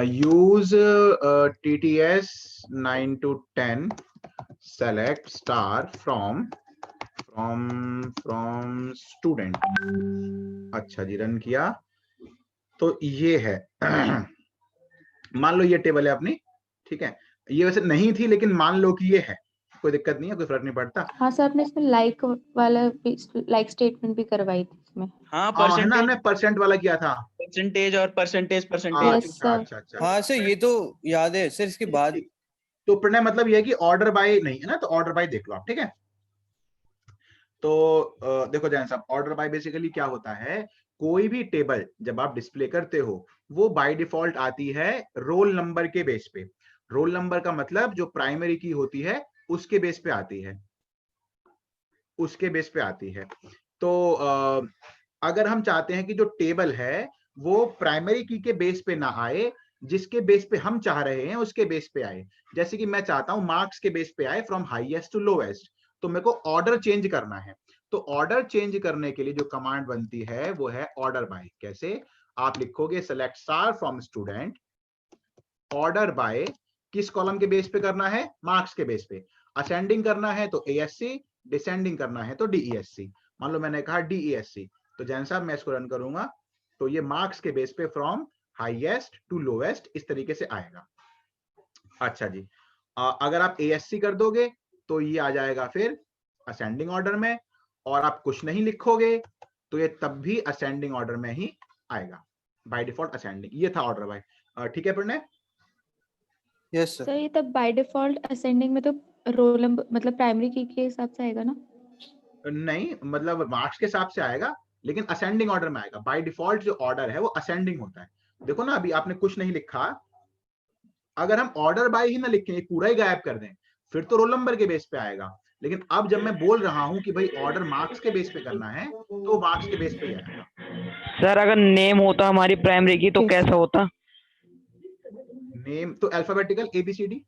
use TTS 9 to 10 select star from student। अच्छा जी, run किया तो ये है मान लो ये टेबल है अपनी, ठीक है, ये वैसे नहीं थी लेकिन मान लो कि ये है, कोई दिक्कत नहीं है, कोई फर्क नहीं पड़ता। हाँ सर, आपने इसमें लाइक वाला लाइक स्टेटमेंट भी करवाई थी इसमें। हाँ, है ना, परसेंटेज हमने परसेंट वाला किया था। परसेंटेज और परसेंटेज Yes, अच्छा sir. अच्छा अच्छा। हाँ सर, ये तो याद है सर। इसके बाद ठीक। तो प्रणय मतलब ये है कि ऑर्डर बाय नहीं है ना, तो ऑर्डर बाय देख लो आप, ठीक है। तो देखो जैन साहब, ऑर्डर बाय बेसिकली क्या होता है, कोई भी टेबल जब आप डिस्प्ले करते हो वो बाय डिफॉल्ट आती है रोल नंबर के बेस पे। रोल नंबर का मतलब जो प्राइमरी की होती है उसके बेस पे आती है, उसके बेस पे आती है। तो अगर हम चाहते हैं कि जो टेबल है वो प्राइमरी की के बेस पे ना आए, जिसके बेस पे हम चाह रहे हैं उसके बेस पे आए, जैसे कि मैं चाहता हूं मार्क्स के बेस पे आए फ्रॉम हाईएस्ट टू लोएस्ट, तो मेरे को ऑर्डर चेंज करना है। तो ऑर्डर चेंज करने के लिए जो कमांड बनती है वो है ऑर्डर बाय। कैसे? आप लिखोगे select star from student, order by किस कॉलम के बेस पे करना है? मार्क्स के बेस पे। असेंडिंग करना है तो ASC, डिसेंडिंग करना है तो DESC। मान लो मैंने कहा DESC, तो जैन साहब मैं इसको रन करूंगा तो ये मार्क्स के बेस पे फ्रॉम हाईएस्ट टू लोएस्ट इस तरीके से आएगा। अच्छा जी, अगर आप ASC कर दोगे तो ये आ जाएगा फिर असेंडिंग ऑर्डर में, और आप कुछ नहीं लिखोगे तो ये तब भी असेंडिंग ऑर्डर में ही आएगा, बाय डिफॉल्ट असेंडिंग। ये था ऑर्डर बाय। ठीक है प्रणय? Yes sir sir. ये तब बाय डिफॉल्ट असेंडिंग में तो रोल नंबर मतलब प्राइमरी की के हिसाब से आएगा ना? नहीं, मतलब मार्क्स के हिसाब से आएगा लेकिन असेंडिंग ऑर्डर में आएगा। बाय डिफॉल्ट जो ऑर्डर है वो असेंडिंग होता है। देखो ना, अभी आपने कुछ नहीं लिखा, अगर हम ऑर्डर बाय ही ना लिखें, पूरा ही गायब कर दें, फिर तो रोल नंबर के बेस पे आएगा। लेकिन अब जब मैं बोल रहा हूं कि भाई ऑर्डर मार्क्स के बेस पे करना है तो मार्क्स के बेस पे ही आएगा। सर अगर नेम होता हमारी प्राइमरी की तो Yes. कैसा होता? नेम तो अल्फाबेटिकल ABCD।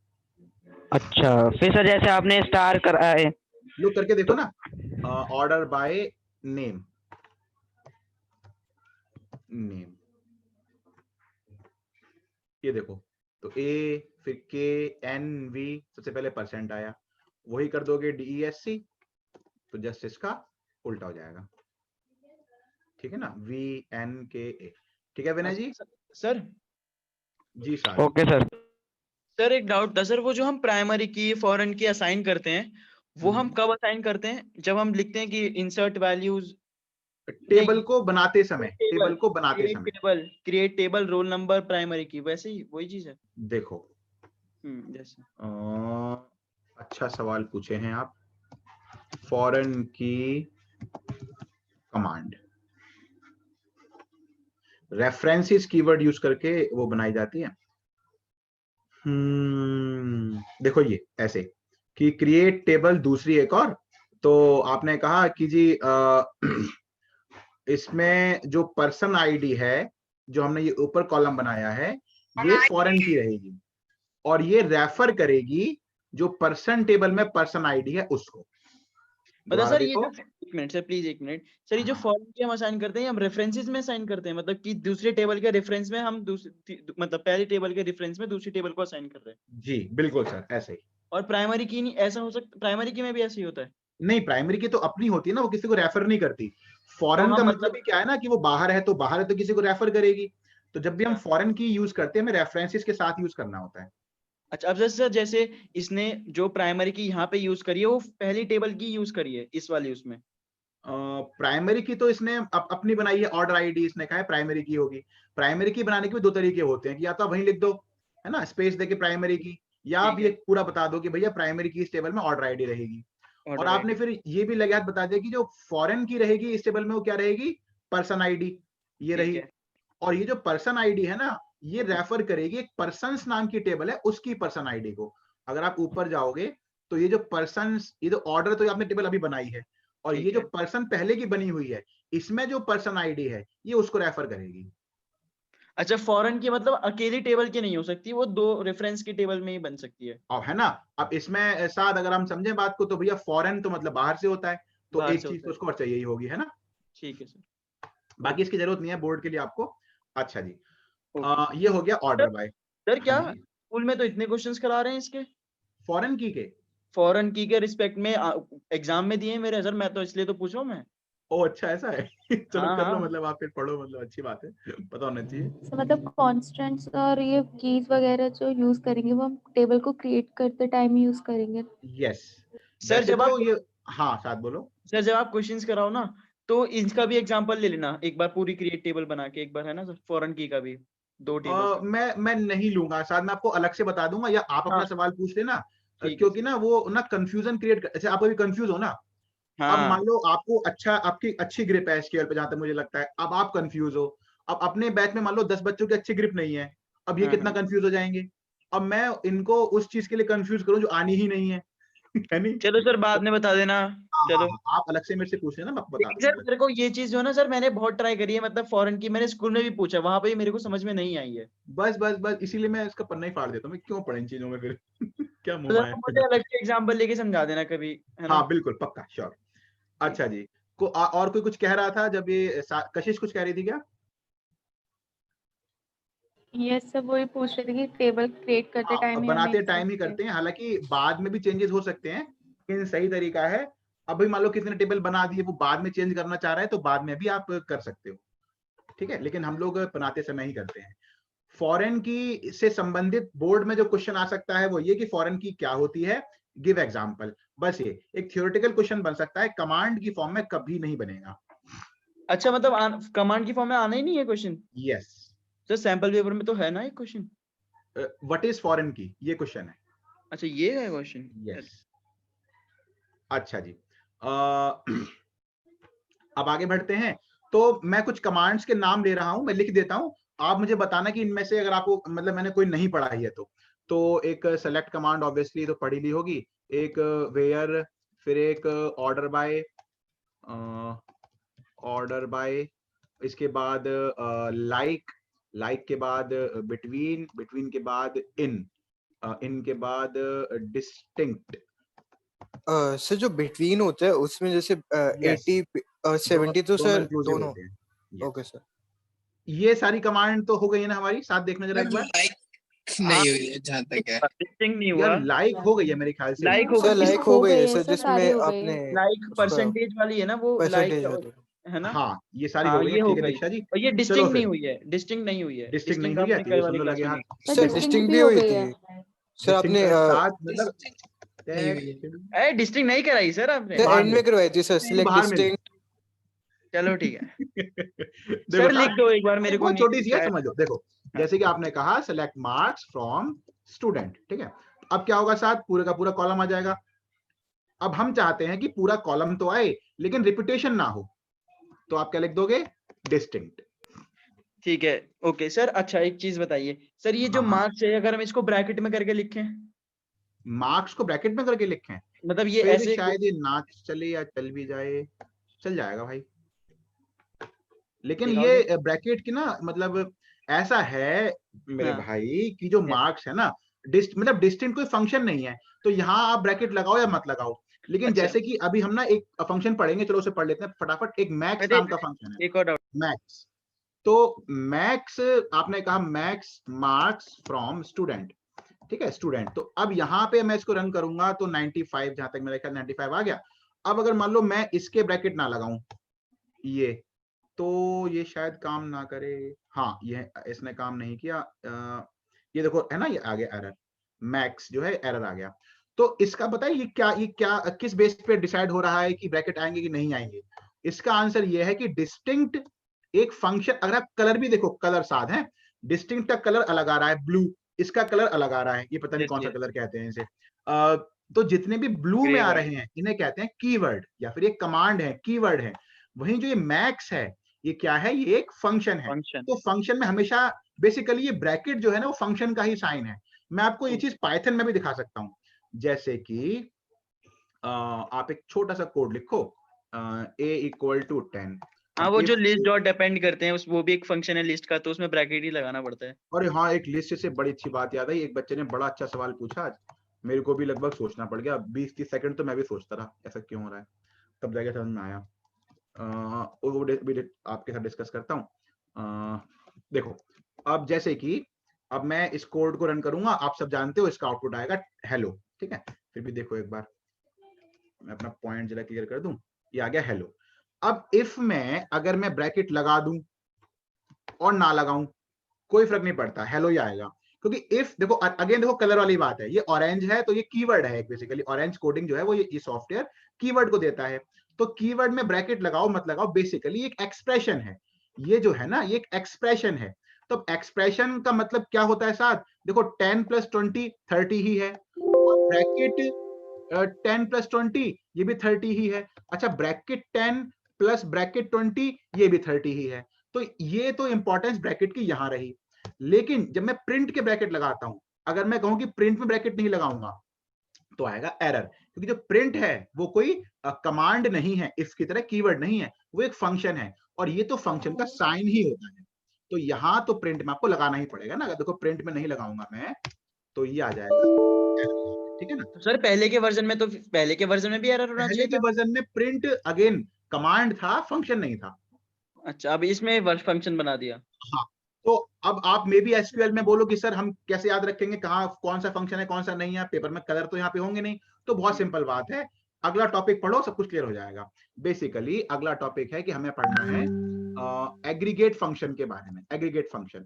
अच्छा, फिर सर जैसे आपने स्टार करा है, लोग करके देखो ना, ऑर्डर बाय नेम, नेम, ये देखो, तो A फिर KNV, सबसे पहले परसेंट आया, वही कर दोगे DESC तो जस्ट इसका उल्टा हो जाएगा। ठीक है ना, VNKA। ठीक है विनय जी? सर जी सर। Okay sir. सर एक डाउट था सर, वो जो हम प्राइमरी की फॉरेन की असाइन करते हैं वो हम कब असाइन करते हैं? जब हम लिखते हैं कि इंसर्ट वैल्यूज टेबल को बनाते समय, टेबल को बनाते समय। Create table roll number primary की, वैसे ही वही चीज है। देखो जैसे अच्छा सवाल पूछे हैं आप। फॉरेन की कमांड रेफरेंसेस कीवर्ड यूज करके वो बनाई जाती है। देखो ये ऐसे कि क्रिएट टेबल, दूसरी एक और, तो आपने कहा कि जी इसमें जो पर्सन आईडी है, जो हमने ये ऊपर कॉलम बनाया है, ये फॉरेन की रहेगी और ये रेफर करेगी जो पर्सन टेबल में पर्सन आईडी है उसको। मतलब सर ये देखो, जो एक मिनट सर, प्लीज एक मिनट सर, ये जो हाँ। फॉरेन की हम असाइन करते हैं हम रेफरेंसेस में असाइन करते हैं, मतलब कि दूसरे टेबल के रेफरेंस में हम मतलब पहले टेबल के रेफरेंस में दूसरी टेबल को असाइन कर रहे हैं। जी बिल्कुल सर, ऐसे ही। और प्राइमरी की नहीं ऐसा हो सकता? प्राइमरी की में भी ऐसे ही होता है? नहीं, प्राइमरी की तो अपनी होती है ना, वो किसी को रेफर नहीं करती। तो फॉरेन का हम मतलब ही क्या है ना कि वो बाहर है तो बाहर है तो किसी को रेफर करेगी। तो जब भी हम फॉरेन की यूज करते हैं हमें रेफरेंसेस के साथ यूज करना होता है। अच्छा, अब सर जैसे इसने जो प्राइमरी की यहाँ पे यूज करी है वो पहली टेबल की यूज करी है इस वाली उसमें। प्राइमरी की तो इसने अपनी बनाई है, ऑर्डर आईडी इसने कहा है प्राइमरी की होगी। प्राइमरी की बनाने के भी दो तरीके होते हैं कि या तो आप वहीं लिख दो, है ना, स्पेस देके प्राइमरी की, या आप ठीक ये है। पूरा बता दो कि भैया प्राइमरी की इस टेबल में ऑर्डर आईडी रहेगी। और ऑर्डर आपने फिर ये भी लगे हाथ बता दिया कि जो फॉरेन की रहेगी इस टेबल में वो क्या रहेगी? पर्सन आईडी, ये ठीक रही। है। और ये जो पर्सन आईडी है ना, ये रेफर करेगी एक पर्सन नाम की टेबल है उसकी पर्सन आईडी को। अगर आप ऊपर जाओगे तो ये जो पर्सन, ये जो ऑर्डर तो आपने टेबल अभी बनाई है, और ये ठीक जो है। पर्सन पहले की बनी हुई है, इसमें जो पर्सन आईडी है ये उसको रेफर करेगी। अच्छा, फॉरेन की मतलब अकेली टेबल की नहीं हो सकती, वो दो रेफरेंस की टेबल में ही बन सकती है। और है ना, अब इसमें साथ अगर हम समझे बात को तो भैया फॉरेन तो मतलब बाहर से होता है, तो बाहर एक से चीज होता तो है। उसको और चाहिए ही होगी, है ना। ठीक है सर। बाकी इसकी जरूरत नहीं है बोर्ड के लिए आपको। अच्छा जी, ये हो गया ऑर्डर बाय। सर क्या हाँ जी, स्कूल में तो इतने क्वेश्चंस करा रहे हैं इसके फॉरेन की के। फॉरेन की के रिस्पेक्ट में एग्जाम में दिए हैं मेरे सर, मैं तो इसलिए तो पूछ रहा हूँ मैं। ओ अच्छा ऐसा है। चलो हाँ कर लो, हाँ मतलब आप फिर पढ़ो, मतलब अच्छी बात है, पता होना चाहिए। So, मतलब कॉन्स्टेंट्स और ये कीज वगैरह जो यूज करेंगे वो हम टेबल को क्रिएट करते टाइम यूज करेंगे। यस, सर वैसे जब तो आप ये, हाँ साथ बोलो। सर जब आप क्वेश्चंस कराओ ना तो इसका भी एग्जांपल ले लेना एक बार, पूरी क्रिएट टेबल बना के एक बार, है ना सर, फॉरेन की का भी 2 टेबल्स। मैं नहीं लूंगा, शायद मैं आपको अलग से बता दूंगा, या आप अपना हाँ सवाल पूछ लेना। ठीक है क्योंकि सर। ना वो ना कंफ्यूजन क्रिएट कर, अच्छा आप अभी कंफ्यूज हो ना। अब मान हाँ लो आपको अच्छा, आपकी अच्छी ग्रिप है एसक्यूएल पे, जहां तक मुझे लगता है, अब आप कंफ्यूज हो। अब अपने बैच में मान लो 10 बच्चों की अच्छी ग्रिप नहीं है, अब ये हाँ कितना हाँ कंफ्यूज हो जाएंगे। अब मैं इनको उस चीज के लिए कंफ्यूज करूं जो आनी ही नहीं है। है नहीं। चलो सर बाद में बता देना। हाँ हाँ चलो हाँ, आप अलग से मेरे से पूछ लेना, मैं आपको बता लेकिन दूंगा सर अलग मेरे को ये चीज जो है ना सर, मैंने बहुत ट्राई करी है, मतलब फॉरेन की मैंने स्कूल में भी पूछा, वहां पे भी मेरे को समझ में नहीं आई है। से। बस बस बस इसीलिए मैं इसका पन्ना ही फाड़ देता हूँ, मैं क्यों पढ़े इन चीजों में फिर। क्या तो मुंह सर माया आप मुझे करना। अलग से एग्जाम्पल लेके समझा देना कभी, है ना। हाँ बिल्कुल पक्का श्योर। ठीक अच्छा है। जी, और कोई कुछ कह रहा था जब ये कशिश कुछ कह रही थी क्या? ये सब वही पूछ रहे थे कि टेबल क्रिएट करते हाँ, अब टाइम ही हमें बनाते एक टाइम ही साथ करते हैं, हालांकि बाद में भी चेंजेस हो सकते हैं, लेकिन सही तरीका है। अभी मान लो किसी ने टेबल बना दिए, वो बाद में चेंज करना चाह रहा है, तो बाद में भी आप कर सकते हो, ठीक है, लेकिन हम लोग बनाते समय ही करते हैं। फॉरेन की से संबंधित बोर्ड में जो क्वेश्चन आ सकता है वो ये कि फॉरेन की क्या होती है, गिव एग्जाम्पल। बस ये एक थियोरेटिकल क्वेश्चन बन सकता है, कमांड की फॉर्म में कभी नहीं बनेगा। अच्छा मतलब कमांड की फॉर्म में आना ही नहीं है question. Yes. Sir sample paper में तो है ना एक क्वेश्चन। व्हाट इज फॉरेन की, ये क्वेश्चन है। अच्छा ये है क्वेश्चन। यस। अच्छा जी, अब आगे बढ़ते हैं। तो मैं कुछ कमांड्स के नाम ले रहा हूं, मैं लिख देता हूं, आप मुझे बताना कि इनमें से अगर आपको, मतलब मैंने कोई नहीं पढ़ाई है तो एक सेलेक्ट कमांड ऑब्वियसली तो पढ़ी ली होगी, एक वेयर, फिर एक ऑर्डर बाय, इसके बाद लाइक, लाइक के बाद बिटवीन, बिटवीन के बाद इन के बाद डिस्टिंक्ट। सर जो बिटवीन होता है उसमें जैसे यस, 80 70 तो दोनों सर इंक्लूसिव दोनों। होते हैं। Yes. Okay sir. ये सारी कमांड तो हो गई है ना हमारी, साथ देखना जरा एक बार। लाइक हाँ नहीं हुई है जहां तक है। डिस्टिंग नहीं यार हुआ। लाइक हो गई है मेरे ख्याल से। लाइक हो सर गई, लाइक हो गई है सर, सर सारी जिसमें हो गई आपने है। लाइक उसका परसेंटेज वाली है ना वो लाइक, परसेंटेज वाली। है ना। हाँ ये सारी हो हाँ गई है, ये हो ठीक है गई, दीक्षा जी। और ये चलो डिस्टिंग नहीं फिर, हुई है, डिस्टिंग नहीं हुई है, डिस्टिंग नहीं डिस्टिंग हुई है आपने तो कई ये सुन वाली लो क्लास लगे में हाथ। नहीं। सर सर डिस्टिंक्ट डिस्टिंग भी भी हो हुई गई थी है। सर आपने साथ मतलब नहीं हुई है। ए डिस्टिंग नहीं कराई सर आपने। सर बाद एंड में, में करवाई थी सर, सिलेक्ट बाहर मिली। डिस्टिंक्ट। चलो ठीक है देखो सर, लिख साथ, दो एक बार मेरे को, बहुत नहीं छोटी सी है, शायद। समझ लो। देखो हाँ जैसे कि आपने कहा सेलेक्ट मार्क्स फ्रॉम स्टूडेंट, ठीक है, अब क्या होगा साथ, पूरे का पूरा कॉलम आ जाएगा। अब हम चाहते हैं कि पूरा कॉलम तो आए लेकिन रिपीटेशन ना हो, तो आप क्या लिख दोगे, डिस्टिंक्ट। ठीक है। ओके सर, अच्छा एक चीज बताइए सर, ये जो हाँ हाँ, मार्क्स है अगर हम इसको ब्रैकेट में करके लिखें, मार्क्स को ब्रैकेट में करके लिखें, मतलब ये फिर ऐसे शायद ये ना चले या चल भी जाए, चल जाएगा भाई। लेकिन दिखाओ सर। ये ब्रैकेट की ना, मतलब ऐसा है मेरे हाँ भाई कि जो yes. मार्क्स है ना, मतलब डिस्टिंक्ट कोई फंक्शन नहीं है, तो यहाँ आप ब्रैकेट लगाओ या मत लगाओ। लेकिन अच्छा जैसे कि अभी हम ना एक फंक्शन पढ़ेंगे, चलो उसे पढ़ लेते हैं फटाफट। एक मैक्स अरे नाम का फंक्शन है, एक और डाउट। मैक्स। तो मैक्स, आपने कहा मैक्स मार्क्स फ्रॉम स्टूडेंट, ठीक है, स्टूडेंट। तो अब यहाँ पे मैं इसको रन करूंगा तो 95, जहां तक मेरा ख्याल 95 आ गया। अब अगर मान लो मैं इसके ब्रैकेट ना लगाऊं, ये, तो ये शायद काम ना करे। हाँ ये इसने काम नहीं किया। ये देखो है ना, ये आ गया एरर, मैक्स जो है एरर आ गया। तो इसका बताइए ये क्या किस बेस पे डिसाइड हो रहा है कि ब्रैकेट आएंगे कि नहीं आएंगे। इसका आंसर ये है कि डिस्टिंक्ट एक फंक्शन, अगर आप कलर भी देखो, कलर साथ है, डिस्टिंक्ट का कलर अलग आ रहा है ब्लू, इसका कलर अलग आ रहा है, ये पता नहीं यस कौन सा यस, कलर कहते हैं इसे। तो जितने भी ब्लू में ग्रे आ वाली रहे हैं इन्हें कहते हैं कीवर्ड, या फिर एक कमांड है, कीवर्ड है। वहीं जो ये मैक्स है, ये क्या है, ये एक फंक्शन है। फंक्शन। तो फंक्शन में हमेशा बेसिकली ये ब्रैकेट जो है ना, वो फंक्शन का ही साइन है। मैं आपको ये चीज पाइथन में भी दिखा सकता हूं, जैसे कि आप एक छोटा सा कोड लिखो, a इक्वल टू 10। हाँ अब वो if, जो लिस्ट डॉट डिपेंड करते हैं उस, वो भी एक फंक्शन है लिस्ट का, तो उसमें ब्रैकेट ही लगाना पड़ता है। और हाँ एक लिस्ट से बड़ी अच्छी बात याद आई, एक बच्चे ने बड़ा अच्छा सवाल पूछा आज, मेरे को भी लगभग सोचना पड़ गया 20-30 सेकंड, तो मैं भी सोचता रहा ऐसा क्यों हो रहा है, तब जाके समझ में आया। वो भी आपके साथ डिस्कस करता हूँ। देखो अब जैसे कि अब मैं इस कोड को रन करूंगा, आप सब जानते हो इसका आउटपुट आएगा हेलो, ठीक है। फिर भी देखो एक बार मैं अपना पॉइंट जरा क्लियर कर दूं, ये आ गया हेलो। अब इफ मैं अगर मैं ब्रैकेट लगा दूं और ना लगाऊं कोई फर्क नहीं पड़ता, हेलो ही आएगा। क्योंकि इफ देखो अगेन देखो कलर वाली बात है, ये ऑरेंज है तो ये कीवर्ड है, बेसिकली ऑरेंज कोडिंग जो है वो ये सॉफ्टवेयर कीवर्ड को देता है। तो कीवर्ड में ब्रैकेट लगाओ मत लगाओ बेसिकली एक एक्सप्रेशन है, ये जो है ना ये एक एक्सप्रेशन है। तो एक्सप्रेशन का मतलब क्या होता है साथ, देखो 10 + 20 30 ही है, और ब्रैकेट 10 + 20 ये भी 30 ही है। अच्छा ब्रैकेट 10 + ब्रैकेट 20 ये भी 30 ही है। तो ये तो इंपॉर्टेंस ब्रैकेट की यहां रही। लेकिन जब मैं प्रिंट के ब्रैकेट लगाता हूं, अगर मैं कहूं कि प्रिंट में ब्रैकेट नहीं लगाऊंगा तो आएगा एरर, क्योंकि जो प्रिंट है वो कोई कमांड नहीं है, इफ की तरह कीवर्ड नहीं है, वो एक फंक्शन है, और ये तो फंक्शन का साइन ही होता है। तो यहां तो प्रिंट में आपको लगाना ही पड़ेगा ना। अगर देखो प्रिंट में नहीं लगाऊंगा मैं तो ये आ जाएगा, ठीक है ना। तो सर पहले के वर्जन में तो पहले के वर्जन में भी एरर होना पहले चाहिए के था। वर्जन में प्रिंट अगेन कमांड था, फंक्शन नहीं था। अच्छा अब इसमें फंक्शन बना दिया। हाँ, तो अब आप मे बी एसक्यूएल में बोलो कि सर हम कैसे याद रखेंगे कहाँ कौन सा फंक्शन है कौन सा नहीं है, पेपर में कलर तो यहाँ पे होंगे नहीं। तो बहुत सिंपल बात है, अगला टॉपिक पढ़ो सब कुछ क्लियर हो जाएगा। बेसिकली अगला टॉपिक है कि हमें पढ़ना है एग्रीगेट फंक्शन के बारे में। एग्रीगेट फंक्शन,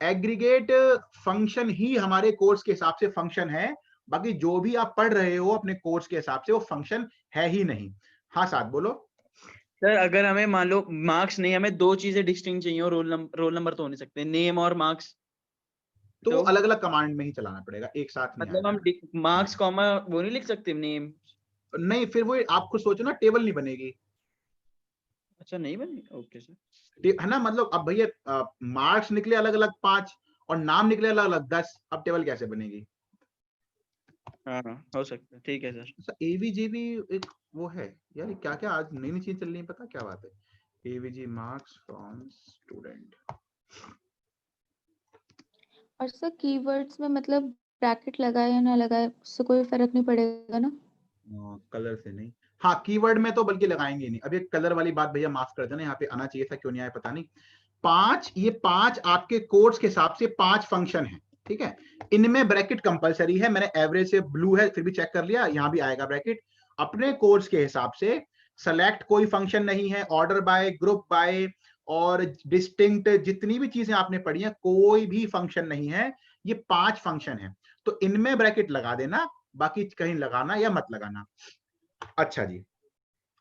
एग्रीगेट फंक्शन ही हमारे कोर्स के हिसाब से फंक्शन है, बाकी जो भी आप पढ़ रहे हो अपने कोर्स के हिसाब से वो फंक्शन है ही नहीं। हाँ साथ बोलो। सर अगर हमें मान लो मार्क्स नहीं, हमें दो चीजें डिस्टिंक्ट चाहिए और रोल नंबर तो हो नहीं सकते, नेम और मार्क्स। तो वो तो अलग अलग कमांड में ही चलाना पड़ेगा, एक साथ नहीं मतलब हम आएगा। मार्क्स कॉमा वो नहीं लिख सकते नेम। नहीं, फिर वो आप खुद सोचो ना, टेबल नहीं बनेगी, अच्छा नहीं बनी, ओके सर। है ना। मतलब अब भैया मार्क्स निकले अलग अलग 5 और नाम निकले अलग अलग 10, अब टेबल कैसे बनेगी। हाँ हो सकता है, ठीक है सर। एवीजी भी एक वो है यार, क्या क्या आज नई नई चीज चल रही है, पता क्या बात है। AVG marks from student. और सर कीवर्ड्स में मतलब ब्रैकेट लगाए या ना लगाए उससे कोई फर्क नहीं पड़ेगा ना। कलर से नहीं, हाँ कीवर्ड में तो बल्कि लगाएंगे नहीं। अब ये कलर वाली बात भैया माफ कर देना, यहाँ पे आना चाहिए था, क्यों नहीं आया पता नहीं। 5 ये 5 आपके कोर्स के हिसाब से 5 फंक्शन है, ठीक है। इनमें ब्रैकेट कंपलसरी है, मैंने एवरेज से ब्लू है फिर भी चेक कर लिया, यहाँ भी आएगा ब्रैकेट। अपने कोर्स के हिसाब से सेलेक्ट कोई फंक्शन नहीं है, ऑर्डर बाय, ग्रुप बाय और डिस्टिंक्ट जितनी भी चीजें आपने पढ़ी हैं कोई भी फंक्शन नहीं है, ये 5 फंक्शन है। तो इनमें ब्रैकेट लगा देना, बाकी कहीं लगाना या मत लगाना। अच्छा जी,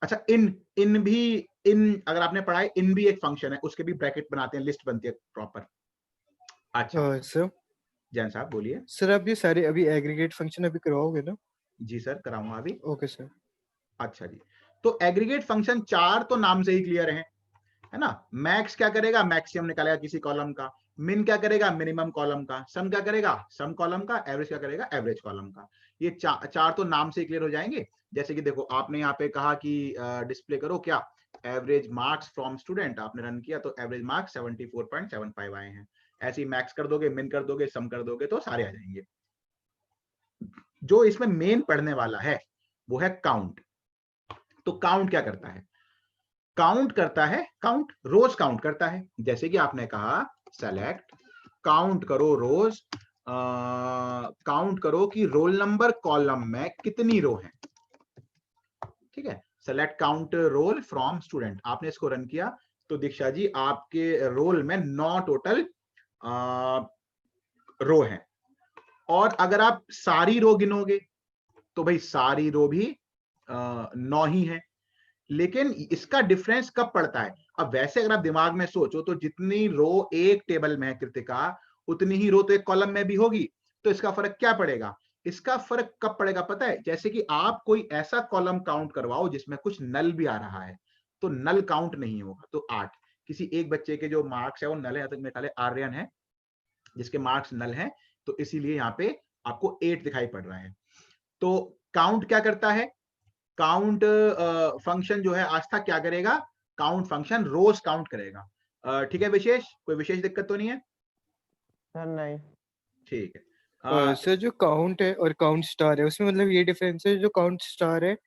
अच्छा इन भी, इन अगर आपने पढ़ा है इन भी एक फंक्शन है, उसके भी ब्रैकेट बनाते हैं, लिस्ट बनती है प्रॉपर। अच्छा सर जैन साहब बोलिए। सर आप ये सारे अभी एग्रीगेट फंक्शन अभी करवाओगे ना। जी सर कराऊंगा अभी। Okay sir. अच्छा जी, तो एग्रीगेट फंक्शन 4 तो नाम से ही क्लियर है ना। मैक्स क्या करेगा, मैक्सिमम निकालेगा किसी कॉलम का। मिन क्या करेगा, मिनिमम कॉलम का। सम क्या करेगा, सम कॉलम का। एवरेज क्या करेगा, एवरेज कॉलम का। ये चार तो नाम से क्लियर हो जाएंगे। जैसे कि देखो आपने यहाँ पे कहा कि डिस्प्ले करो क्या, एवरेज मार्क्स फ्रॉम स्टूडेंट, आपने रन किया तो एवरेज मार्क्स 74.75 आए हैं। ऐसे ही मैक्स कर दोगे, मिन कर दोगे, सम कर दोगे तो सारे आ जाएंगे। जो इसमें मेन पढ़ने वाला है वो है काउंट। तो काउंट क्या करता है, काउंट करता है, काउंट रोज काउंट करता है। जैसे कि आपने कहा सेलेक्ट काउंट करो रोज, काउंट करो कि रोल नंबर कॉलम में कितनी रो है, ठीक है। Select count roll from student, आपने इसको रन किया तो दीक्षा जी आपके रोल में 9 टोटल रो है। और अगर आप सारी रो गिनोगे तो भाई सारी रो भी 9 ही है। लेकिन इसका डिफरेंस कब पड़ता है, अब वैसे अगर आप दिमाग में सोचो तो जितनी रो एक टेबल में है कृतिका, उतनी ही रो तो एक कॉलम में भी होगी। तो इसका फर्क क्या पड़ेगा, इसका फर्क कब पड़ेगा पता है, जैसे कि आप कोई ऐसा कॉलम काउंट करवाओ जिसमें कुछ नल भी आ रहा है, तो नल काउंट नहीं होगा। तो 8 किसी एक बच्चे के जो मार्क्स है वो नल है, तक मेरे ख्याल आर्यन है जिसके मार्क्स नल है, तो इसीलिए यहाँ पे आपको 8 दिखाई पड़ रहा है। तो काउंट क्या करता है, काउंट फंक्शन जो है आस्था क्या करेगा, काउंट फंक्शन रोज काउंट करेगा। ठीक है विशेष, कोई विशेष दिक्कत तो नहीं है। सर नहीं। ठीक है। सर जो काउंट है और काउंट स्टार है उसमें मतलब ये डिफरेंस है, जो काउंट स्टार है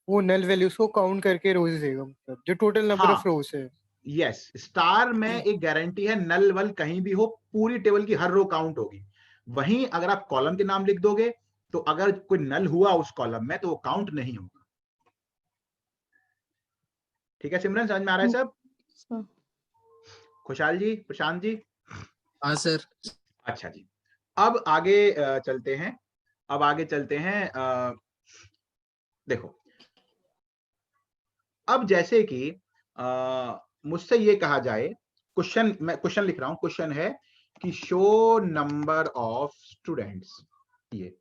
वो नल वैल्यूज को काउंट करके रोज देगा, मतलब जो टोटल नंबर हाँ ऑफ रोज है। यस, स्टार में एक गारंटी है, नल वल कहीं भी हो, पूरी टेबल की हर रो काउंट होगी। वहीं अगर आप कॉलम के नाम लिख दोगे तो अगर कोई नल हुआ उस कॉलम में तो वो काउंट नहीं होगा। ठीक है सिमरन, समझ में आ रहा है सब? सर खुशहाल जी, प्रशांत जी? हाँ सर। अच्छा जी, अब आगे चलते हैं। अब आगे चलते हैं। देखो, अब जैसे कि मुझसे ये कहा जाए, क्वेश्चन, मैं क्वेश्चन लिख रहा हूं, क्वेश्चन है कि शो नंबर ऑफ स्टूडेंट्स, ये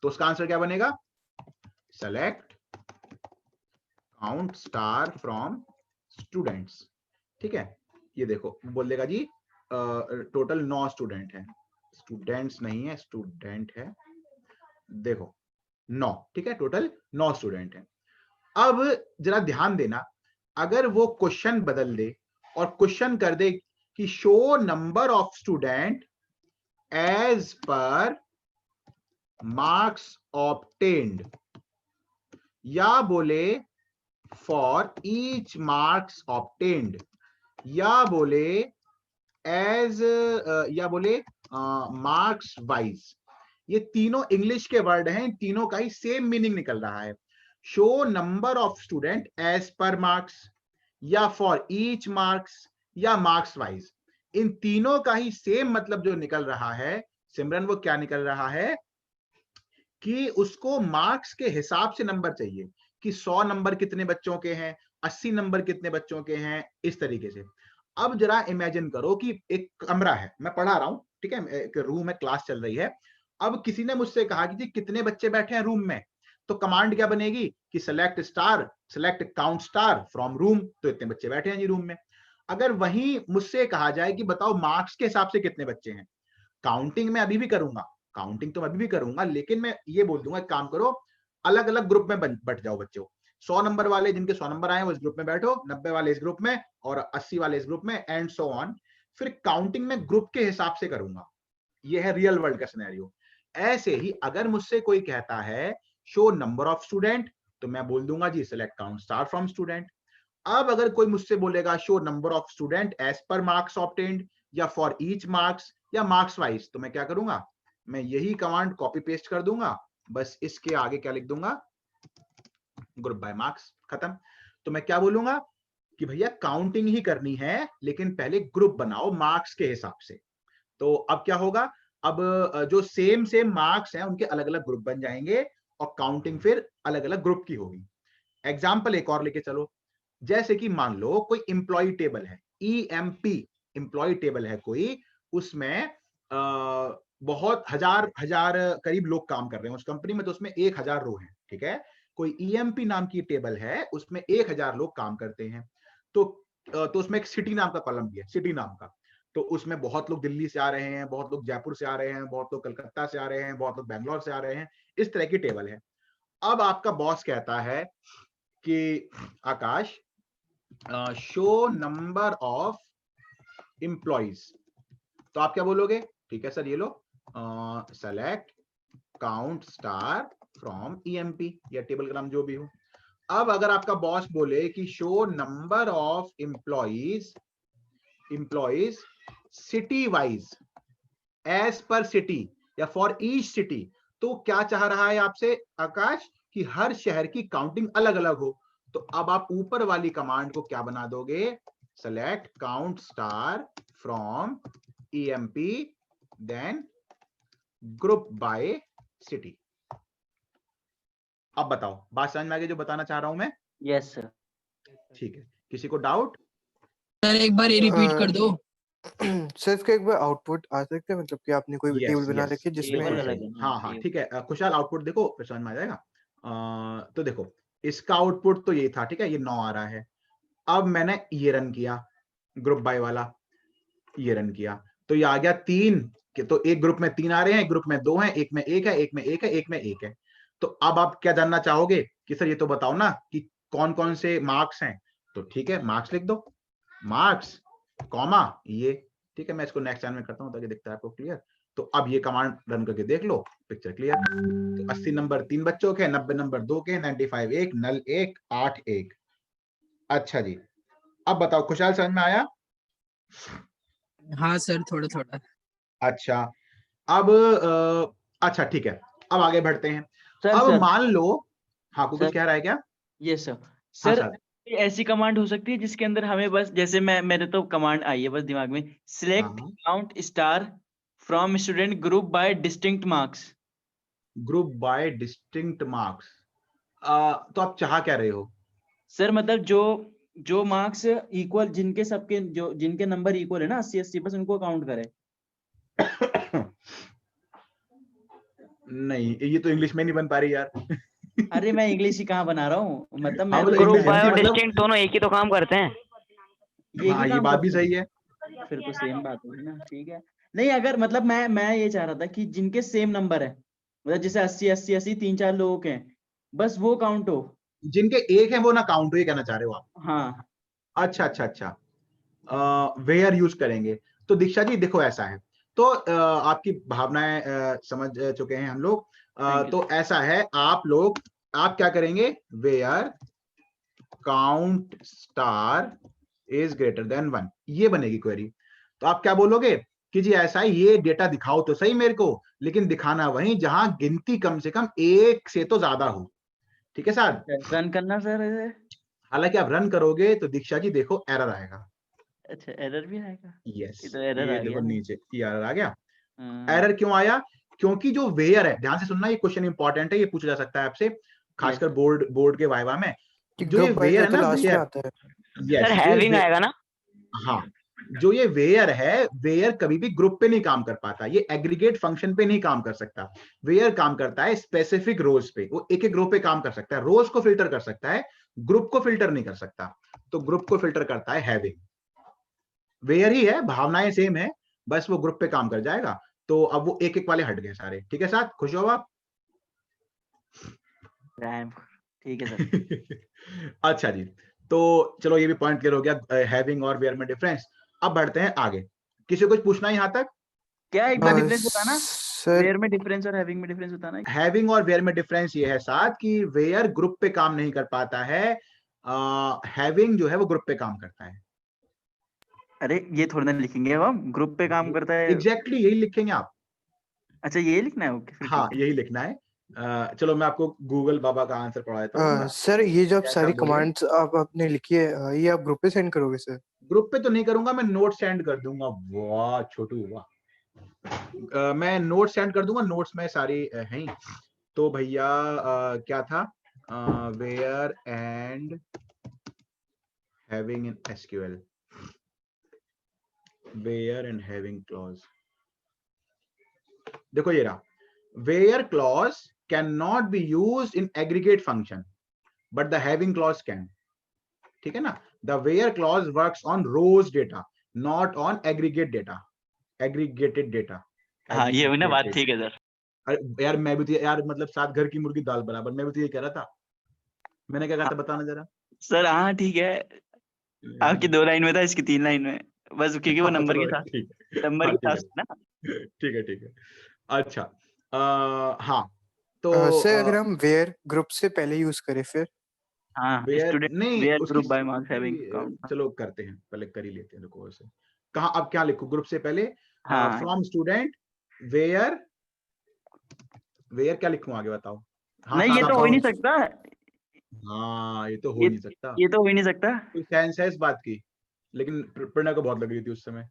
तो उसका आंसर क्या बनेगा? Select count star from students. ठीक है, ये देखो बोल देगा जी टोटल 9 स्टूडेंट है, स्टूडेंट्स नहीं है, स्टूडेंट है, देखो 9। ठीक है, टोटल 9 स्टूडेंट है। अब जरा ध्यान देना, अगर वो क्वेश्चन बदल दे और क्वेश्चन कर दे कि show number of student as per marks obtained, या बोले फॉर ईच मार्क्स ऑब्टेन्ड, या बोले एज, या बोले मार्क्स वाइज, ये तीनों इंग्लिश के वर्ड हैं, इन तीनों का ही सेम मीनिंग निकल रहा है। Show number of student as per marks, या फॉर ईच मार्क्स, या मार्क्स वाइज, इन तीनों का ही सेम मतलब जो निकल रहा है सिमरन, वो क्या निकल रहा है कि उसको मार्क्स के हिसाब से नंबर चाहिए, कि 100 नंबर कितने बच्चों के हैं, 80 नंबर कितने बच्चों के हैं, इस तरीके से। अब जरा इमेजिन करो कि एक कमरा है, मैं पढ़ा रहा हूं, ठीक है, एक रूम है, क्लास चल रही है। अब किसी ने मुझसे कहा कि जी कितने बच्चे बैठे हैं रूम में, तो कमांड क्या बनेगी कि select star, select count star from room, तो इतने बच्चे बैठे हैं जी रूम में। अगर वहीं मुझसे कहा जाए कि बताओ मार्क्स के हिसाब से कितने बच्चे हैं, काउंटिंग मैं अभी भी करूंगा, काउंटिंग तो मैं अभी भी करूंगा, लेकिन मैं ये बोल दूंगा, काम करो, अलग अलग ग्रुप में बट जाओ बच्चों, 100 नंबर वाले जिनके 100 नंबर आए वो इस ग्रुप में बैठो, 90 वाले इस ग्रुप में, और 80 वाले इस ग्रुप में, एंड सो ऑन। फिर काउंटिंग में ग्रुप के हिसाब से करूंगा। ये है रियल वर्ल्ड का सिनेरियो। ऐसे ही अगर मुझसे कोई कहता है शो नंबर ऑफ स्टूडेंट, तो मैं बोल दूंगा जी select count star from student. अब अगर कोई मुझसे बोलेगा show number of student as per marks obtained, या फॉर ईच मार्क्स, या मार्क्स वाइज, तो मैं क्या करूंगा, मैं यही कमांड कॉपी पेस्ट कर दूंगा, बस इसके आगे क्या लिख दूंगा, ग्रुप बाय मार्क्स, खत्म। तो मैं क्या बोलूंगा कि भैया काउंटिंग ही करनी है, लेकिन पहले ग्रुप बनाओ मार्क्स के हिसाब से। तो अब क्या होगा, अब जो सेम सेम मार्क्स हैं उनके अलग अलग ग्रुप बन जाएंगे, और काउंटिंग फिर अलग अलग ग्रुप की होगी। एग्जाम्पल एक और लेके चलो, जैसे कि मान लो कोई इंप्लॉय टेबल है, EMP इंप्लॉय टेबल है कोई, उसमें बहुत हजार हजार करीब लोग काम कर रहे हैं उस कंपनी में, तो उसमें 1000 रो है। ठीक है, कोई EMP नाम की टेबल है, उसमें 1000 लोग काम करते हैं। तो उसमें एक सिटी नाम का कॉलम भी है, सिटी नाम का। तो उसमें बहुत लोग दिल्ली से आ रहे हैं, बहुत लोग जयपुर से आ रहे हैं, बहुत लोग कलकत्ता से आ रहे हैं, बहुत लोग बैंगलोर से आ रहे हैं, इस तरह की टेबल है। अब आपका बॉस कहता है कि Akash show number of employees, तो आप क्या बोलोगे, ठीक है सर ये लो select count star from EMP, या टेबल का नाम जो भी हो। अब अगर आपका बॉस बोले कि show number of employees city wise as per city, या फॉर ईच सिटी, तो क्या चाह रहा है आपसे आकाश कि हर शहर की काउंटिंग अलग अलग हो। तो अब आप ऊपर वाली कमांड को क्या बना दोगे, select count star from EMP then group by city. अब बताओ बात समझ में आ गई जो बताना चाह रहा हूं मैं? Yes sir. ठीक है, किसी को डाउट? सर एक बार ये रिपीट कर दो। सर इसका एक बार आउटपुट आ सकता है, मतलब कि आपने कोई टेबल बना रखी है जिसमें टेबल अलग है ना, हाँ हाँ ठीक है, खुशहाल आउटपुट देखो फिर समझ में आ जाएगा। तो देखो इसका आउटपुट तो ये था, ठीक है, ये 9 आ रहा है। अब मैंने ये रन किया, ग्रुप बाय वाला ये रन किया, तो ये आ गया 3, तो एक ग्रुप में 3 आ रहे हैं, एक ग्रुप में 2 हैं, एक में 1 है, एक में 1 है, एक में 1 है। तो अब आप क्या जानना चाहोगे कि सर ये तो बताओ ना कि कौन कौन से मार्क्स हैं, तो ठीक है मार्क्स लिख दो, मार्क्स कॉमा ये, ठीक है। मैं इसको नेक्स्ट टाइम में करता हूं ताकि दिखता है आपको क्लियर। तो अब ये कमांड रन करके देख लो, पिक्चर क्लियर। तो 80 नंबर 3 बच्चों के, 90 नंबर 2 के, 95 1, नल 1, 8 1। अच्छा जी, अब बताओ खुशहाल, समझ में आया? हाँ सर, थोड़ा थोड़ा। अच्छा, अब अच्छा ठीक है, अब आगे बढ़ते हैं। सर अब सर मान लो, हाँ कुछ सर कह रहा है क्या? ये सर हाँ सर सर। कोई ऐसी कमांड हो सकती है जिसके अंदर हमें बस, जैसे मेरे तो कमांड आई है बस दिमाग में, सिलेक्ट हाँ, count star from student group by distinct marks. Group by distinct marks. तो आप चाह क्या रहे हो? सर मतलब जो जो मार्क्स इक्वल, जिनके सबके जो जिनके नंबर इक्वल है ना 80-80, बस उनको काउंट करें। नहीं, ये तो इंग्लिश में नहीं बन पा रही यार। अरे मैं इंग्लिश ही कहाँ बना रहा हूँ, मतलब हाँ मैं तो मतलब group English English by Hindi और मतलब। डिस्टिंक्ट दोनों एक ही तो काम करते हैं। ये भी हाँ ये काम बात भी करते सही है। हैं, फिर तो सेम बात होगी ना, ठीक है। नहीं अगर मतलब मैं ये चाह रहा था कि जिनके सेम नंबर है, मतलब जैसे 80-80-80 3-4 लोगों के हैं, बस वो काउंट हो। जिनके एक है वो ना काउंट हो, ये कहना चाह रहे हो आप? हाँ अच्छा अच्छा अच्छा, वेयर यूज करेंगे। तो दीक्षा जी देखो ऐसा है, तो आपकी भावनाएं समझ चुके हैं हम लोग। Thank you. तो ऐसा है, आप क्या करेंगे? Where count star is greater than 1, ये बनेगी क्वेरी। तो आप क्या बोलोगे कि जी ऐसा है, ये डेटा दिखाओ तो सही मेरे को, लेकिन दिखाना वहीं जहां गिनती कम से कम एक से तो ज्यादा हो। ठीक है सर? रन करना सर इसे? हालांकि आप रन करोगे तो दीक्षा जी देखो एरर आएगा। अच्छा एरर भी आएगा? यस, ये तो एरर ये आ देखो गया। नीचे ये एरर आ गया। हाँ, एरर क्यों आया? क्योंकि जो वेयर है, ध्यान से सुनना, ये क्वेश्चन इंपॉर्टेंट है, ये पूछा जा सकता है आपसे, यस खासकर सर। बोर्ड के वाइवा में। कि जो ये ग्रुप बाय वेयर जो है तो ना, लास्ट में वेयर, आता है। सर यस जो हैविंग ये आएगा ना? हाँ, जो ये वेयर है, वेयर कभी भी ग्रुप पे नहीं काम कर पाता, ये एग्रीगेट फंक्शन पे नहीं काम कर सकता। वेयर काम करता है स्पेसिफिक रोज पे, वो एक एक रो पे काम कर सकता है, रोज को फिल्टर कर सकता है, ग्रुप को फिल्टर नहीं कर सकता। तो ग्रुप को फिल्टर करता है हैविंग। वेयर ही है, भावनाएं सेम है, बस वो ग्रुप पे काम कर जाएगा। तो अब वो एक एक वाले हट गए सारे। ठीक है साथ, खुश हो आप? रैम, ठीक है सर। अच्छा जी, तो चलो ये भी पॉइंट क्लियर हो गया, हैविंग और वेयर में डिफरेंस। अब बढ़ते हैं आगे, किसी को कुछ पूछना है यहाँ तक? क्या एक बार डिफरेंस बताना, सर वेयर में डिफरेंस और हैविंग में डिफरेंस बताना। हैविंग और वेयर में डिफरेंस ये है साथ कि वेयर ग्रुप पे काम नहीं कर पाता है, हैविंग जो है वो ग्रुप पे काम करता है। अरे ये थोड़ी ना लिखेंगे अब हम, ग्रुप पे काम करता है। एग्जैक्टली यही लिखेंगे आप। अच्छा ये लिखना है, ओके फिर हाँ ठीक है। यही लिखना है। चलो मैं आपको गूगल बाबा का आंसर पढ़ा देता हूँ। सर ये जो आप जैसा सारी आप बोले, कमांड्स आप आपने लिखी है ये आप ग्रुप पे सेंड करोगे सर? ग्रुप पे तो नहीं करूंगा, मैं नोट सेंड कर दूंगा। वाह छोटू वाह, मैं नोट सेंड कर दूंगा, नोट्स में सारी हैं। तो भैया क्या था, where and having in SQL, where and having clause. देखो ये रहा, where clause cannot be used in aggregate function but the having clause can. ठीक है ना? The where clause works on rows data, not on aggregate data, aggregated data. हाँ ये हुई ना बात, ठीक है सर। अरे यार मैं भी तो यार, मतलब 7 घर की मुर्गी दाल बराबर, मैं भी तो ये कह रहा था। मैंने क्या कहा था बताना जरा। सर हाँ ठीक है, आपकी 2 लाइन में था, इसकी 3 लाइन में, बस क्योंकि वो हाँ नंबर चलो के साथ, ठीक है, नंबर हाँ के ठीक साथ है, ना। ठीक है ठीक है। अच्छा, हाँ तो सर अगर हम वेयर ग्रुप से पहले यूज करें फिर? हाँ वेयर स्टूडेंट नहीं, वेयर उसकी group by marks having count. चलो करते हैं, पहले कर ही लेते हैं, रुको वैसे। कहाँ अब क्या लिखूं ग्रुप से पहले? हाँ फ्रॉम स्टूडेंट वेयर, वेयर क्या लिखूं आगे बताओ? हाँ नहीं, ये साथ तो आप हो ही नहीं बताओ। सकता, हाँ ये तो हो ये नहीं सकता, ये तो हो ही नहीं सकता। कोई सेंस है इस बात की, लेकिन प्रणय को बहुत लग रही थी उस समय।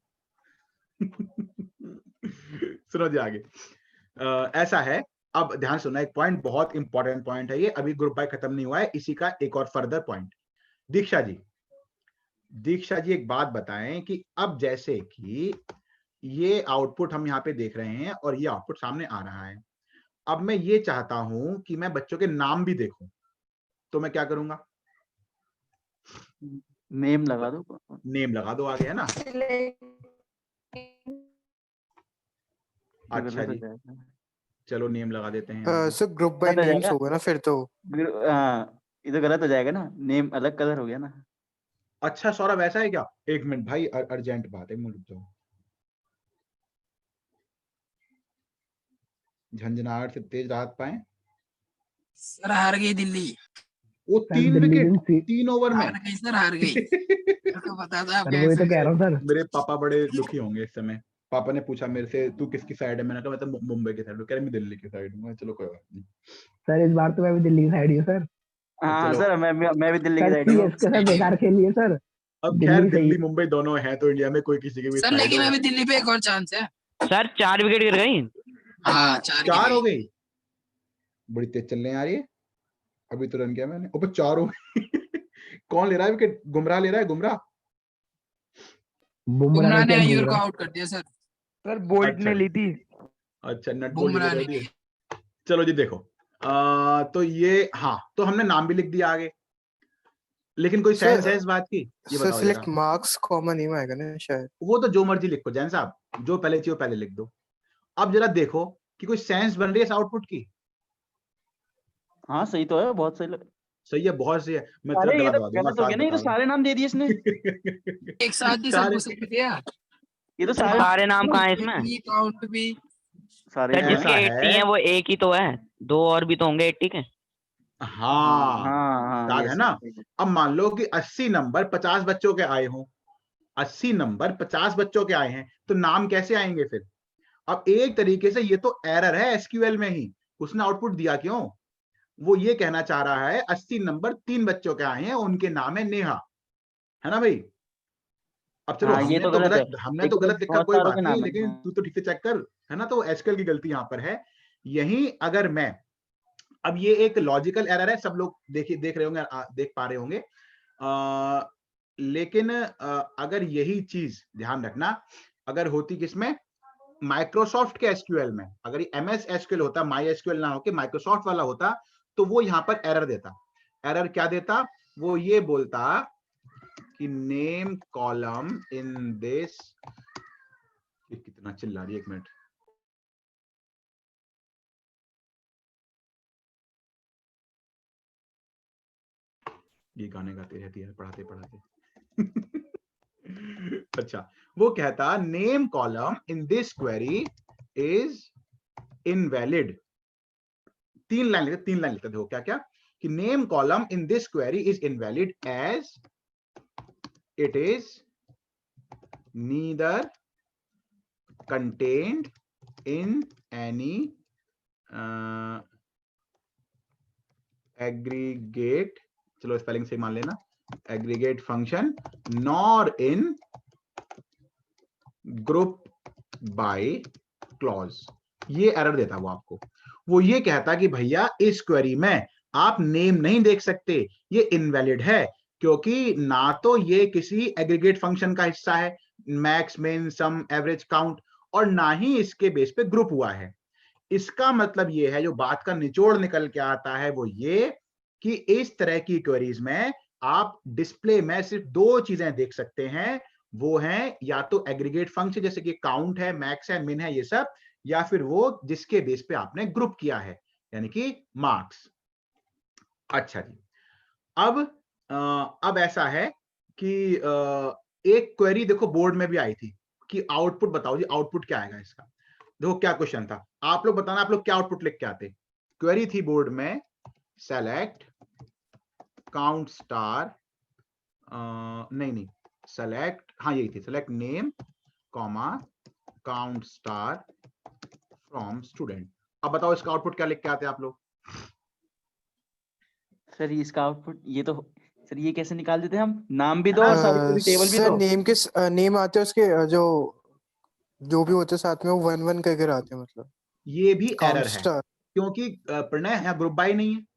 सुनो जी आगे, ऐसा है, अब ध्यान सुनना, एक पॉइंट बहुत इंपॉर्टेंट पॉइंट है ये, अभी ग्रुप बाय खत्म नहीं हुआ है, इसी का एक और फर्दर पॉइंट। दीक्षा जी, दीक्षा जी एक बात बताएं कि अब जैसे कि ये आउटपुट हम यहाँ पे देख रहे हैं और ये आउटपुट सामने आ रहा है, अब मैं ये चाहता हूं कि मैं बच्चों के नाम भी देखूं, तो मैं क्या करूंगा? नेम लगा दो। नेम लगा दो आगे, है ना? तो अच्छा गलत हो जी, जाएगा, चलो नेम लगा देते हैं यहाँ पे। सर ग्रुप बाय गलत हो नेम्स जाएगा। होगा ना फिर तो? हाँ ये तो गलत हो जाएगा ना, नेम अलग कलर हो गया ना। अच्छा सौरभ ऐसा है क्या? एक मिनट भाई, अर्जेंट बात है, मुझे रुक जाओ। झंझनाहट से तेज राहत पाए। सर हार गई दिल्ली। वो सर 3 दिल्ली विकेट में 3 ओवर में। हार गई सर, हार गई। मेरे को पता था आप सर वही तो कह रहा हूँ सर। मेरे पापा बड़े दुखी होंगे इस समय। पापा ने पूछा मेरे से तू किसकी साइड है, मैंने कहा मैं तो मुंबई की साइड हूँ। कह रहे मैं दिल्ली की साइड हूँ। चलो कोई बात नहीं। सर इस बार तो मैं भी दिल्ली की साइड ही हूँ सर। हाँ चलो। सर, मैं भी दिल्ली की सर साइड हूँ। सीएसके सर बेकार खेली है सर। अब दिल्ली खैर सही दिल्ली है। मुंबई दोनों है तो इंडिया में कोई किसी के भी सर, साइड लेकिन हो। अभी दिल्ली पे एक और चांस है। सर 4 विकेट गिर गई। हाँ, 4 4 हो गई। बड़ी तेज चल रही है यार ये। अभी तो रन किया मैंने, ऊपर 4 हो गई। कौन ले रहा है विकेट? गुमराह ले रहा है, गुमराह। बुमराह बुमराह ने ने क्या अय्यूर को बुमराह। आउट कर दिया सर। सर बोल्ट अच्छा ने जी। ली थी। अच्छा, नट बोल्ट बुमराह कर ने दिए। चलो जी देखो, तो ये हाँ, तो हमने नाम भी लिख दिया आगे, लेकिन कोई सेंस है इस बात की? ये सर बताओ सिलेक्ट जरा। मार्क्स कॉमन नहीं आएगा ना शायद। वो तो जो मर्जी लिखो जैन साहब, जो पहले चाहिए वो पहले लिख दो। अब जरा देखो कि कोई सेंस बन रही है इस आउटपुट की। हाँ सही तो है, बहुत सही सही है, बहुत सही है। मैं तेरा अरे ये गला तो दबा दूंगा, गलत हो साथ गया ना, ये तो बता सारे नाम दे दिए इसने। दूं। एक साथ ही सारे सबको सब दिया। ये तो सर सारे सारे नाम कहाँ है इसमें? भी काउंट भी। सारे सर नाम जिसके ऐसा 80 है। है वो एक ही तो है, 2 और भी तो होंगे 80 के। हाँ, हाँ याद ये है ना। सही है। अब मान लो कि 80 नंबर 50 बच्चों के आए हों, 80 नंबर 50 बच्चों के आए हैं, तो नाम कैसे आएंगे फिर? अब एक तरीके से ये तो एरर है एसक्यूएल में ही। उसने आउटपुट दिया क्यों? वो ये कहना चाह रहा है 80 नंबर 3 बच्चों के आए हैं, उनके नाम है नेहा, है ना भाई? अब चलो हाँ ये तो गलत है, हमने तो एक तो गलत लिखा, बहुत कोई सारों बात के नहीं, नाम है। लेकिन तू तो ठीक से चेक कर, है ना। तो एसक्यूएल की गलती यहाँ पर है। यही अगर मैं, अब ये एक लॉजिकल एरर है, सब लोग देख रहे होंगे, देख पा रहे होंगे। लेकिन अगर यही चीज ध्यान रखना, अगर होती किसमें, माइक्रोसॉफ्ट के एसक्यूएल में, अगर ये एमएस एसक्यूएल होता, माई एसक्यूएल ना होके माइक्रोसॉफ्ट वाला होता, तो वो यहां पर एरर देता। एरर क्या देता? वो ये बोलता कि नेम कॉलम इन दिस, कितना चिल्ला रही है, 1 मिनट। ये गाने गाती रहती है पढ़ाते पढ़ाते। अच्छा, वो कहता name column in this query is invalid. 3 line लिखते देखो क्या क्या, कि name column in this query is invalid as it is neither contained in any aggregate, चलो स्पेलिंग से मान लेना, aggregate function, nor in group by clause. ये एरर देता वो आपको। वो ये कहता कि भैया इस क्वेरी में आप नेम नहीं देख सकते, ये इनवैलिड है, क्योंकि ना तो ये किसी एग्रीगेट फंक्शन का हिस्सा है, मैक्स मिन सम एवरेज काउंट, और ना ही इसके बेस पे ग्रुप हुआ है। इसका मतलब ये है, जो बात का निचोड़ निकल के आता है वो ये कि इस तरह की क्वेरीज में आप डिस्प्ले में सिर्फ 2 चीजें देख सकते हैं, वो हैं या तो एग्रीगेट फंक्शन जैसे कि काउंट है, मैक्स है, मिन है, ये सब, या फिर वो जिसके बेस पे आपने ग्रुप किया है, यानी कि मार्क्स। अच्छा जी, अब ऐसा है कि एक क्वेरी देखो बोर्ड में भी आई थी कि आउटपुट बताओ जी, आउटपुट क्या आएगा इसका। देखो क्या क्वेश्चन था, आप लोग बताना, आप लोग क्या आउटपुट लिख के आते। क्वेरी थी बोर्ड में, सेलेक्ट काउंट स्टार, नहीं सेलेक्ट, हाँ यही थी, select name comma count star from student. अब बताओ इसका आउटपुट क्या लिख के आते आप लोग? सर इसका आउटपुट ये तो, सर ये कैसे निकाल देते हैं हम? नाम भी दो और सारी पूरी टेबल भी सर दो। नेम आते हैं उसके, जो भी होते हैं साथ में वो 1-1 करके आते हैं, मतलब ये भी काउंट एरर है, स्टार। क्योंकि प्रणय यहाँ ग्रुप बाय नहीं है।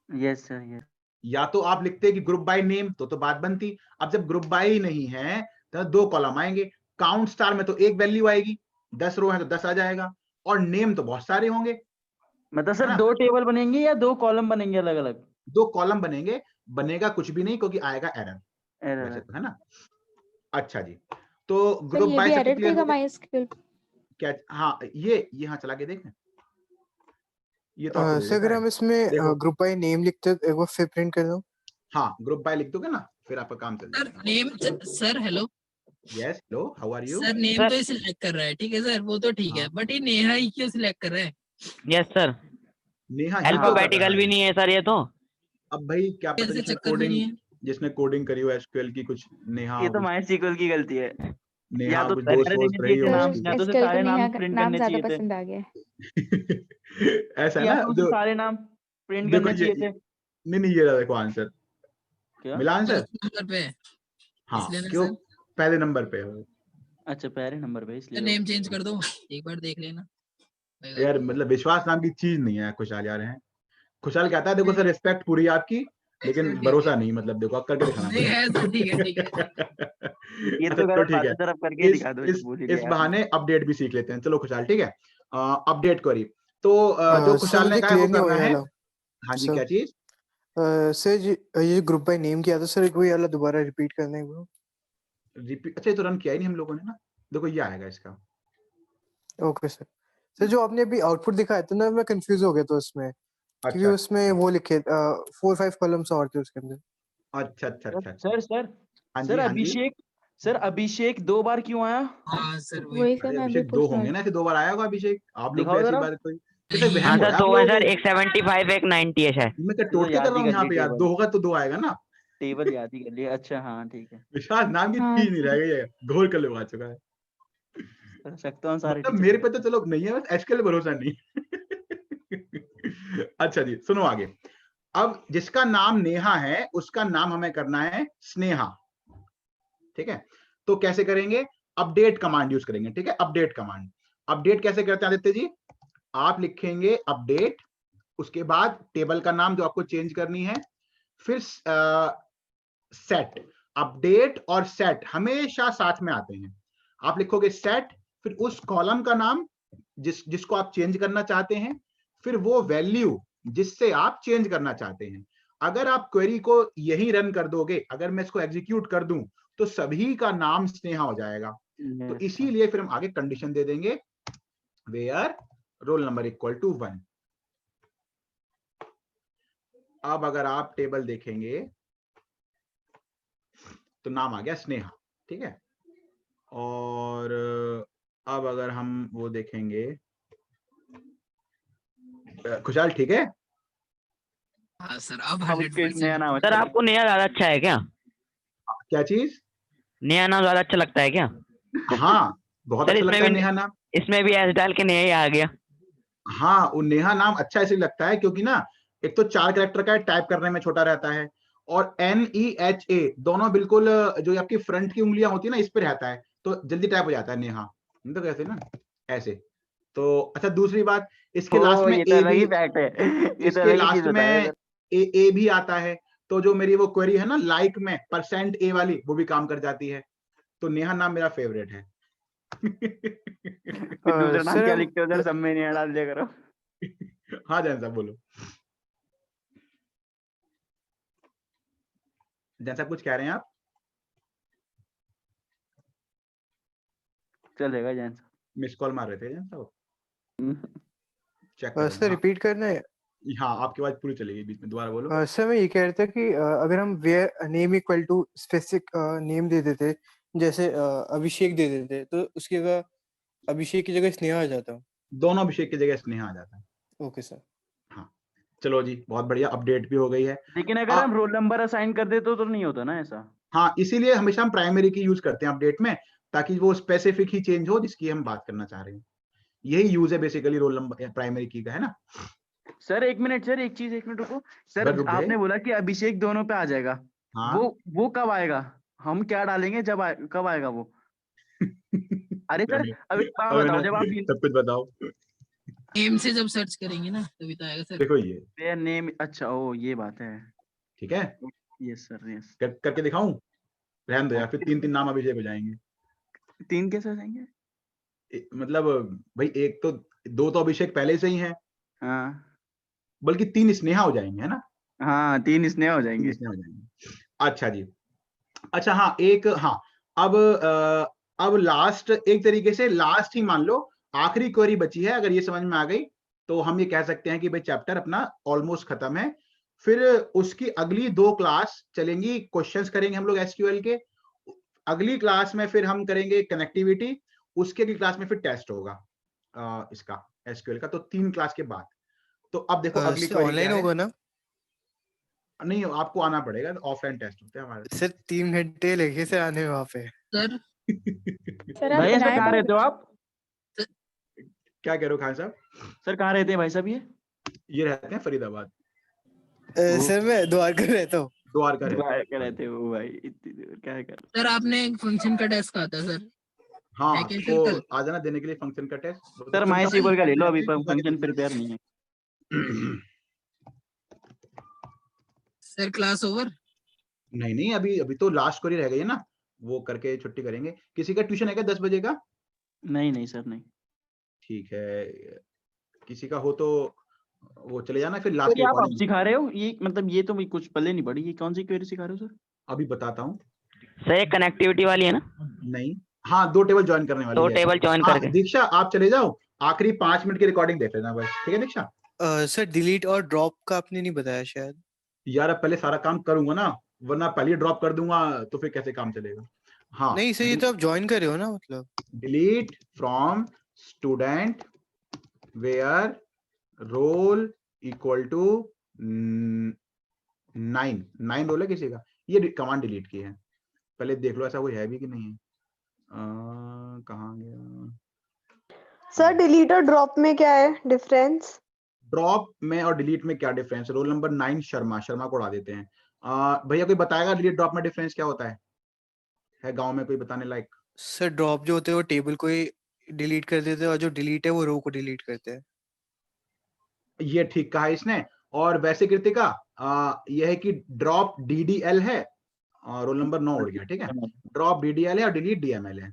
Yes sir yes. या तो आप लिखते कि ग्रुप बाय नेम, तो बात बनती। अब जब ग्रुप बाय ही नहीं है तो 2 कॉलम आएंगे, काउंट स्टार में तो 1 वैल्यू आएगी, 10 रो है तो 10 आ जाएगा, और नेम तो बहुत सारे होंगे। मतलब सर 2 टेबल बनेंगे या 2 कॉलम बनेंगे अलग अलग? 2 कॉलम बनेंगे, बनेगा कुछ भी नहीं, क्योंकि आएगा एरर एरर वैसे है। तो, है ना। अच्छा जी, तो सर ग्रुप ये बाय भी सबको एरर क्लियर देगा हो गया माइस्क्यूएल? क्या? हाँ ये हाँ चला के देखें, ये तो आपको दे सर देता अगर है। हम इसमें देखो, ग्रुप बाय नेम लिखते हैं, एक बार फिर प्रिंट कर दो। हाँ ग्रुप बाय लिख दोगे ना, फिर आपका काम चल सर जाएगा। Name, sir hello yes, hello, how are you? Sir, name तो ही सिलेक्ट कर रहा है, ठीक है सर, वो तो ठीक है, हाँ। बट ये नेहा ही क्यों सिलेक्ट कर रहा है? यस सर, नेहा ही क्यों कर रहा अल्फाबेटिकल भी है? नहीं है सर ये तो। अब भाई क्या पता ऐसे जिसने चक्कर में नहीं कोडिंग करी हो एसक्यूएल की कुछ नेहा ये हो, तो कुछ माइस्क्ल की गलती है। नेहा या तो कुछ सारे दोस्त देने वोस्त चाहिए रही थे हो नाम, उसकी। या तो उसे एसक्यूएल को सारे नाम नेहा का प्रिंट नाम करने ज्यादा चाहिए थे, पसंद आ गया है। ऐसा है या ना तो उसे जो, सारे नाम प्रिंट देखो करने चाहिए थे। नहीं ये रहा देखो आंसर, क्या? मिला आंसर। नंबर पे है, हाँ इसलिए ना क्यों, सर। पहले नंबर पे है वो। अच्छा पहले नंबर पे इसलिए नेम चेंज कर दो, एक बार देख लेना। यार मतलब विश्वास नाम की चीज नहीं है खुशहाल यार है। खुशहाल कहता है देखो सर रिस्पेक्ट पूरी आपकी, लेकिन ठीक भरोसा है। नहीं, मतलब देखो अब करके दिखाना नहीं है सर, ठीक है ठीक है। ये अच्छा तो चलो गलत ठीक बात है, है सर, अब करके इस दिखा दो, इस भूल ही इस गया यार। बहाने अपडेट भी सीख लेते हैं। चलो खुशहाल ठीक है, अपडेट क्वेरी तो जो सर खुशहाल ने मुझे कहा है वो क्लियर नहीं हुआ करना ये है। वाला। हाँ जी सर क्या चीज। सर ये ग्रुप बाय नेम किया था सर, एक बार ये वाला दोबारा रिपीट करने को। रिपीट, अच्छा ये तो रन किया ही नहीं हम लोगों ने ना, देखो ये आएगा इसका। Okay sir. सर जो आपने अभी आउटपुट दिखाया था ना, मैं कंफ्यूज हो गया था उसमें, क्योंकि अच्छा उसमें वो लिखे 4-5 कॉलम्स और थे उसके अंदर। अच्छा अच्छा अच्छा अच्छा। सर सर हाँ जी सर हाँ जी। अभिषेक, सर अभिषेक 2 बार क्यों आया? हाँ सर वही। वही सर अरे मैं भी अभिषेक दो पूछना होंगे ना, ऐसे 2 बार आया होगा अभिषेक, आप लोग भी दिखाओ ऐसी जरा। बात कोई जैसे नहीं, वहम हो आंसर रहा है आप 2 है लोगों सर, को। एक 75 एक 90 है शायद। मैं क्या तो टोटके याद कर रहा ही हूँ कर यहाँ ली पे यार, टेबल, 2 होगा तो 2 आएगा ना। टेबल याद ही कर लिया। अच्छा हाँ ठीक है। विश्वास नाम की हाँ चीज नहीं रह सर। गई है, घोर कर आ चुका है। कर सकता हूँ सारे मतलब टीचर मेरे को। पे तो चलो नहीं है, बस एचके भरोसा नहीं। अच्छा जी सुनो आगे। अब जिसका नाम नेहा है उसका नाम हमें करना है स्नेहा, ठीक है। तो कैसे करेंगे, अपडेट कमांड यूज करेंगे, ठीक है। अपडेट कमांड, अपडेट कैसे करते हैं आदित्य जी, आप लिखेंगे अपडेट, उसके बाद टेबल का नाम जो आपको चेंज करनी है, फिर सेट। अपडेट और सेट हमेशा साथ में आते हैं। आप लिखोगे सेट, फिर उस कॉलम का नाम जिसको आप चेंज करना चाहते हैं, फिर वो वैल्यू जिससे आप चेंज करना चाहते हैं। अगर आप क्वेरी को यही रन कर दोगे, अगर मैं इसको एग्जीक्यूट कर दूं तो सभी का नाम स्नेहा हो जाएगा। तो इसीलिए फिर हम आगे कंडीशन दे देंगे where roll number equal to 1। अब अगर आप टेबल देखेंगे तो नाम आ गया स्नेहा, ठीक है। और अब अगर हम वो देखेंगे, खुशहाल ठीक है। हाँ सर अब अब उसके नया 100%। नाम सर अच्छा आपको नया ज्यादा अच्छा है क्या? क्या चीज। नया नाम ज्यादा अच्छा लगता है क्या? हाँ बहुत सर अच्छा लगता है नेहा नाम। इसमें भी एस डाल के नया ही आ गया। हाँ वो नेहा नाम अच्छा इसलिए लगता है क्योंकि ना एक तो 4 कैरेक्टर का है, टाइप करने में छोटा रहता है, और NEHA दोनों बिल्कुल जो आपकी फ्रंट की उंगलियां होती है ना इस पे रहता है, तो जल्दी टाइप हो जाता है नेहा, तो कैसे ना ऐसे। तो अच्छा दूसरी बात, इसके लास्ट ओ में ये तो ए अलग भी, ही फैक्ट है, ये तो इसके अलग ही चीज लास्ट में बताया सर। ए भी आता है, तो जो मेरी वो क्वेरी है ना लाइक में %A वाली वो भी काम कर जाती है। तो नेहा नाम मेरा फेवरेट है। फिर दूसरा नाम सर क्या हम लिखते हो सर, सब में नहीं डाल दिया करो। हाँ जैन साहब बोलो, जैन साहब कुछ कह रहे हैं आप। चलेगा जैन मिस कॉल मार रहे थे जैन साहब, साहब। चेक करो सर ना। रिपीट करना है। हाँ आपकी आवाज पूरी चलेगी, बीच में दोबारा बोलो। सर मैं ये कह रहा था कि अगर हम where name equal to specific name दे देते, जैसे अभिषेक दे देते, तो उसकी जगह अभिषेक की जगह स्नेहा आ जाता। दोनों अभिषेक की जगह स्नेहा आ जाता है। Okay sir. हाँ चलो जी बहुत बढ़िया, अपडेट भी हो गई है। लेकिन अगर हम रोल नंबर असाइन कर दे तो नहीं होता ना ऐसा। हाँ इसीलिए हमेशा हम प्राइमरी की यूज करते हैं अपडेट में, ताकि वो स्पेसिफिक ही चेंज हो जिसकी हम बात करना चाह रहे हैं। यही यूज है बेसिकली रोल नंबर प्राइमरी की का, है ना। सर एक मिनट सर, एक मिनट रुको सर, रुक गए। आपने बोला कि अभिषेक दोनों पे आ जाएगा, हाँ वो कब आएगा? हम क्या डालेंगे कब आएगा वो? अरे सर अब एक बात बताओ, जब आप सब कुछ बताओ। नेम से जब सर्च करेंगे ना तभी तो आएगा सर। देखो ये नेम, अच्छा ओ ये बात है। ठीक है, यस सर यस। करके दिखाऊं, रहने दो यार, फिर 3 नाम अभिषेक हो जाएंगे। 3 कैसे हो जाएंगे? मतलब भाई एक तो 2 तो अभिषेक पहले से ही हैं, हाँ बल्कि 3 स्नेहा हो जाएंगे, है ना। हाँ 3 स्नेहा हो 3 जाएंगे। स्नेहा हो जाएंगे। अच्छा जी, अच्छा हाँ एक हाँ, अब लास्ट एक तरीके से लास्ट ही मान लो आखिरी क्वेरी बची है, अगर ये समझ में आ गई तो हम ये कह सकते हैं कि भाई चैप्टर अपना ऑलमोस्ट खत्म है। फिर उसकी अगली 2 क्लास चलेंगी, क्वेश्चंस करेंगे हम लोग एसक्यूएल के, अगली क्लास में फिर हम करेंगे कनेक्टिविटी, उसके अगली क्लास में फिर टेस्ट होगा इसका एसक्यूएल का, तो 3 क्लास के बाद। तो अब देखो अगली सर क्वेरी क्या ऑनलाइन है। होगा ना? नहीं, आपको आना पड़ेगा, ऑफलाइन टेस्ट होते हैं हमारे। सर 3 घंटे लगे से आने वहाँ पे। सर सर आप भाई ऐसा बनाए कहाँ थे? रहते हो आप? क्या कह रहे हो खान साहब? सर कहाँ रहते हैं भाई साहब ये रहते हैं फरीदाबाद, सर मैं द्वारका रहता हूँ। द्वारका रहते हैं। क्या रहते हो भाई, इतनी दूर क्या कर? सर आपने फंक्शन का टेस्ट कहा था सर, हाँ, है क्या तो फिर कल? आ जाना देने के लिए फंक्शन का टेस्ट। सर माई सीक्वल का ले लो, अभी फंक्शन प्रिपेयर नहीं है। Sir class over? नहीं नहीं, अभी तो लास्ट क्वेरी रह गई है ना, वो करके छुट्टी करेंगे। किसी का ट्यूशन है क्या 10 बजे का? नहीं सर नहीं। ठीक है, किसी का हो तो वो चले जाना, फिर तो लास्ट ये आप अब रिकॉर्डिंग सिखा रहे हो, ये मतलब ये तो मुझे कुछ पल्ले नहीं पड़ी, ये कौन सी क्वेरी सिखा रहे हो सर? अभी बताता हूँ। सर ये कनेक्टिविटी वाली है ना? नहीं, हाँ 2 टेबल ज्वाइन करने वाली दो है। टेबल ज्वाइन हाँ, करके। दीक्षा आप चले जाओ, आखिरी 5 मिनट की रिकॉर्डिंग देख लेना बस, ठीक है दीक्षा? सर डिलीट और ड्रॉप का आपने नहीं बताया शायद। यार अब पहले सारा काम करूंगा ना, वरना पहले ड्रॉप कर दूंगा तो फिर कैसे काम चलेगा। हाँ, नहीं सर ये तो आप ज्वाइन कर रहे हो ना मतलब। Delete from student where roll equal to 9 roll है किसी का, ये कमांड डिलीट की है। पहले देख लो ऐसा कोई है भी कि नहीं है। कहाँ गया सर? डिलीट और ड्रॉप में क्या है डिफरेंस? ड्रॉप में और डिलीट में क्या डिफरेंस? रोल नंबर 9 शर्मा को उड़ा देते हैं। भैया कोई बताएगा डिलीट ड्रॉप में डिफरेंस क्या होता है गांव में कोई बताने लायक? सर ड्रॉप जो होते हैं वो टेबल को ही डिलीट कर देते हैं और जो डिलीट है वो रो को डिलीट करते हैं। ये ठीक कहा इसने। और वैसे कृतिका, यह है कि ड्रॉप DDL है, रोल नंबर 9 उड़ गया, ठीक है। ड्रॉप DDL है और डिलीट DML है।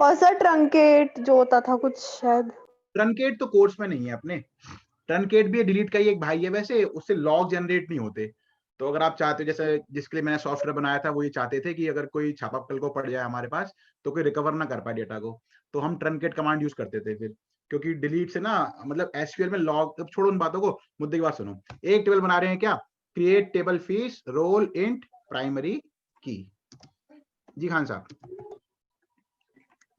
और सर ट्रंकेट जो होता था कुछ शायद? ट्रंकेट तो कोर्स में नहीं है अपने। ट्रंकेट भी डिलीट का ही एक भाई है, वैसे उससे लॉग जनरेट नहीं होते। तो अगर आप चाहते हो, जैसे जिसके लिए मैंने सॉफ्टवेयर बनाया था वो ये चाहते थे कि अगर कोई छापा कल को पड़ जाए हमारे पास तो कोई रिकवर ना कर पाए डेटा को, तो हम ट्रंकेट कमांड यूज करते थे फिर। क्योंकि डिलीट से ना, मतलब एसक्यूएल में लॉग, अब छोड़ो उन बातों को, मुद्दे की बात सुनो। एक टेबल बना रहे हैं क्या, create table fees roll int primary key. जी खान साहब।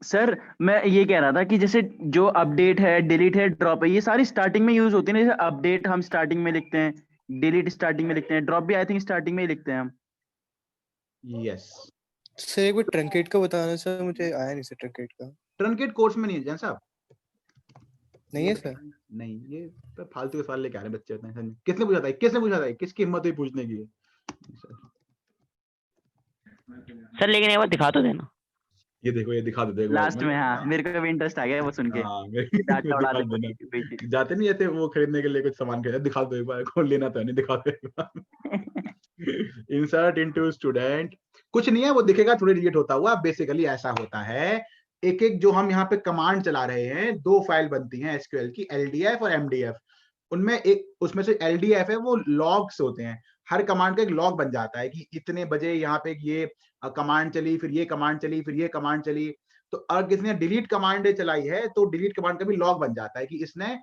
सर मैं ये कह रहा था कि जैसे जो अपडेट है, डिलीट है, ड्रॉप है, ये सारी स्टार्टिंग में यूज होती है ना। जैसे अपडेट हम स्टार्टिंग में लिखते हैं, डिलीट स्टार्टिंग में लिखते हैं, ड्रॉप भी आई थिंक स्टार्टिंग में ही लिखते हैं हम। यस, सर एक बार ट्रंकेट का बताना सर, मुझे आया नहीं सर ट्रंकेट का। ट्रंकेट कोर्स में नहीं है जैन साहब। नहीं है सर। नहीं, ये तो फालतू के सवाल लेके आ रहे हैं बच्चे होते हैं। किसने पूछा था किसकी हिम्मत हुई पूछने की? सर लेकिन एक बार दिखा तो देना। ये देखो, ये दिखा दो, देखो लास्ट में। हाँ मेरे को भी इंटरेस्ट आ गया वो सुन के। हाँ, डाटा उड़ा दिखा दे देना। बेची। जाते नहीं ऐसे वो खरीदने के लिए कुछ सामान खरीदा, दिखा दो एक बार, खोल लेना तो नहीं, दिखा दो एक बार। इंसर्ट इनटू स्टूडेंट, कुछ नहीं है, वो दिखेगा थोड़ी डिलीट होता हुआ। बेसिकली ऐसा होता है, एक एक जो हम यहाँ पे कमांड चला रहे हैं, 2 फाइल बनती हैं एसक्यूएल की, LDF और MDF। उनमें एक, उसमें से LDF है वो लॉग्स होते हैं, हर कमांड का एक लॉग बन जाता है कि इतने बजे यहाँ पे ये कमांड चली, फिर ये कमांड चली, फिर ये कमांड चली। तो अगर किसी ने डिलीट कमांड चलाई है तो डिलीट कमांड का भी लॉग बन जाता है कि इसने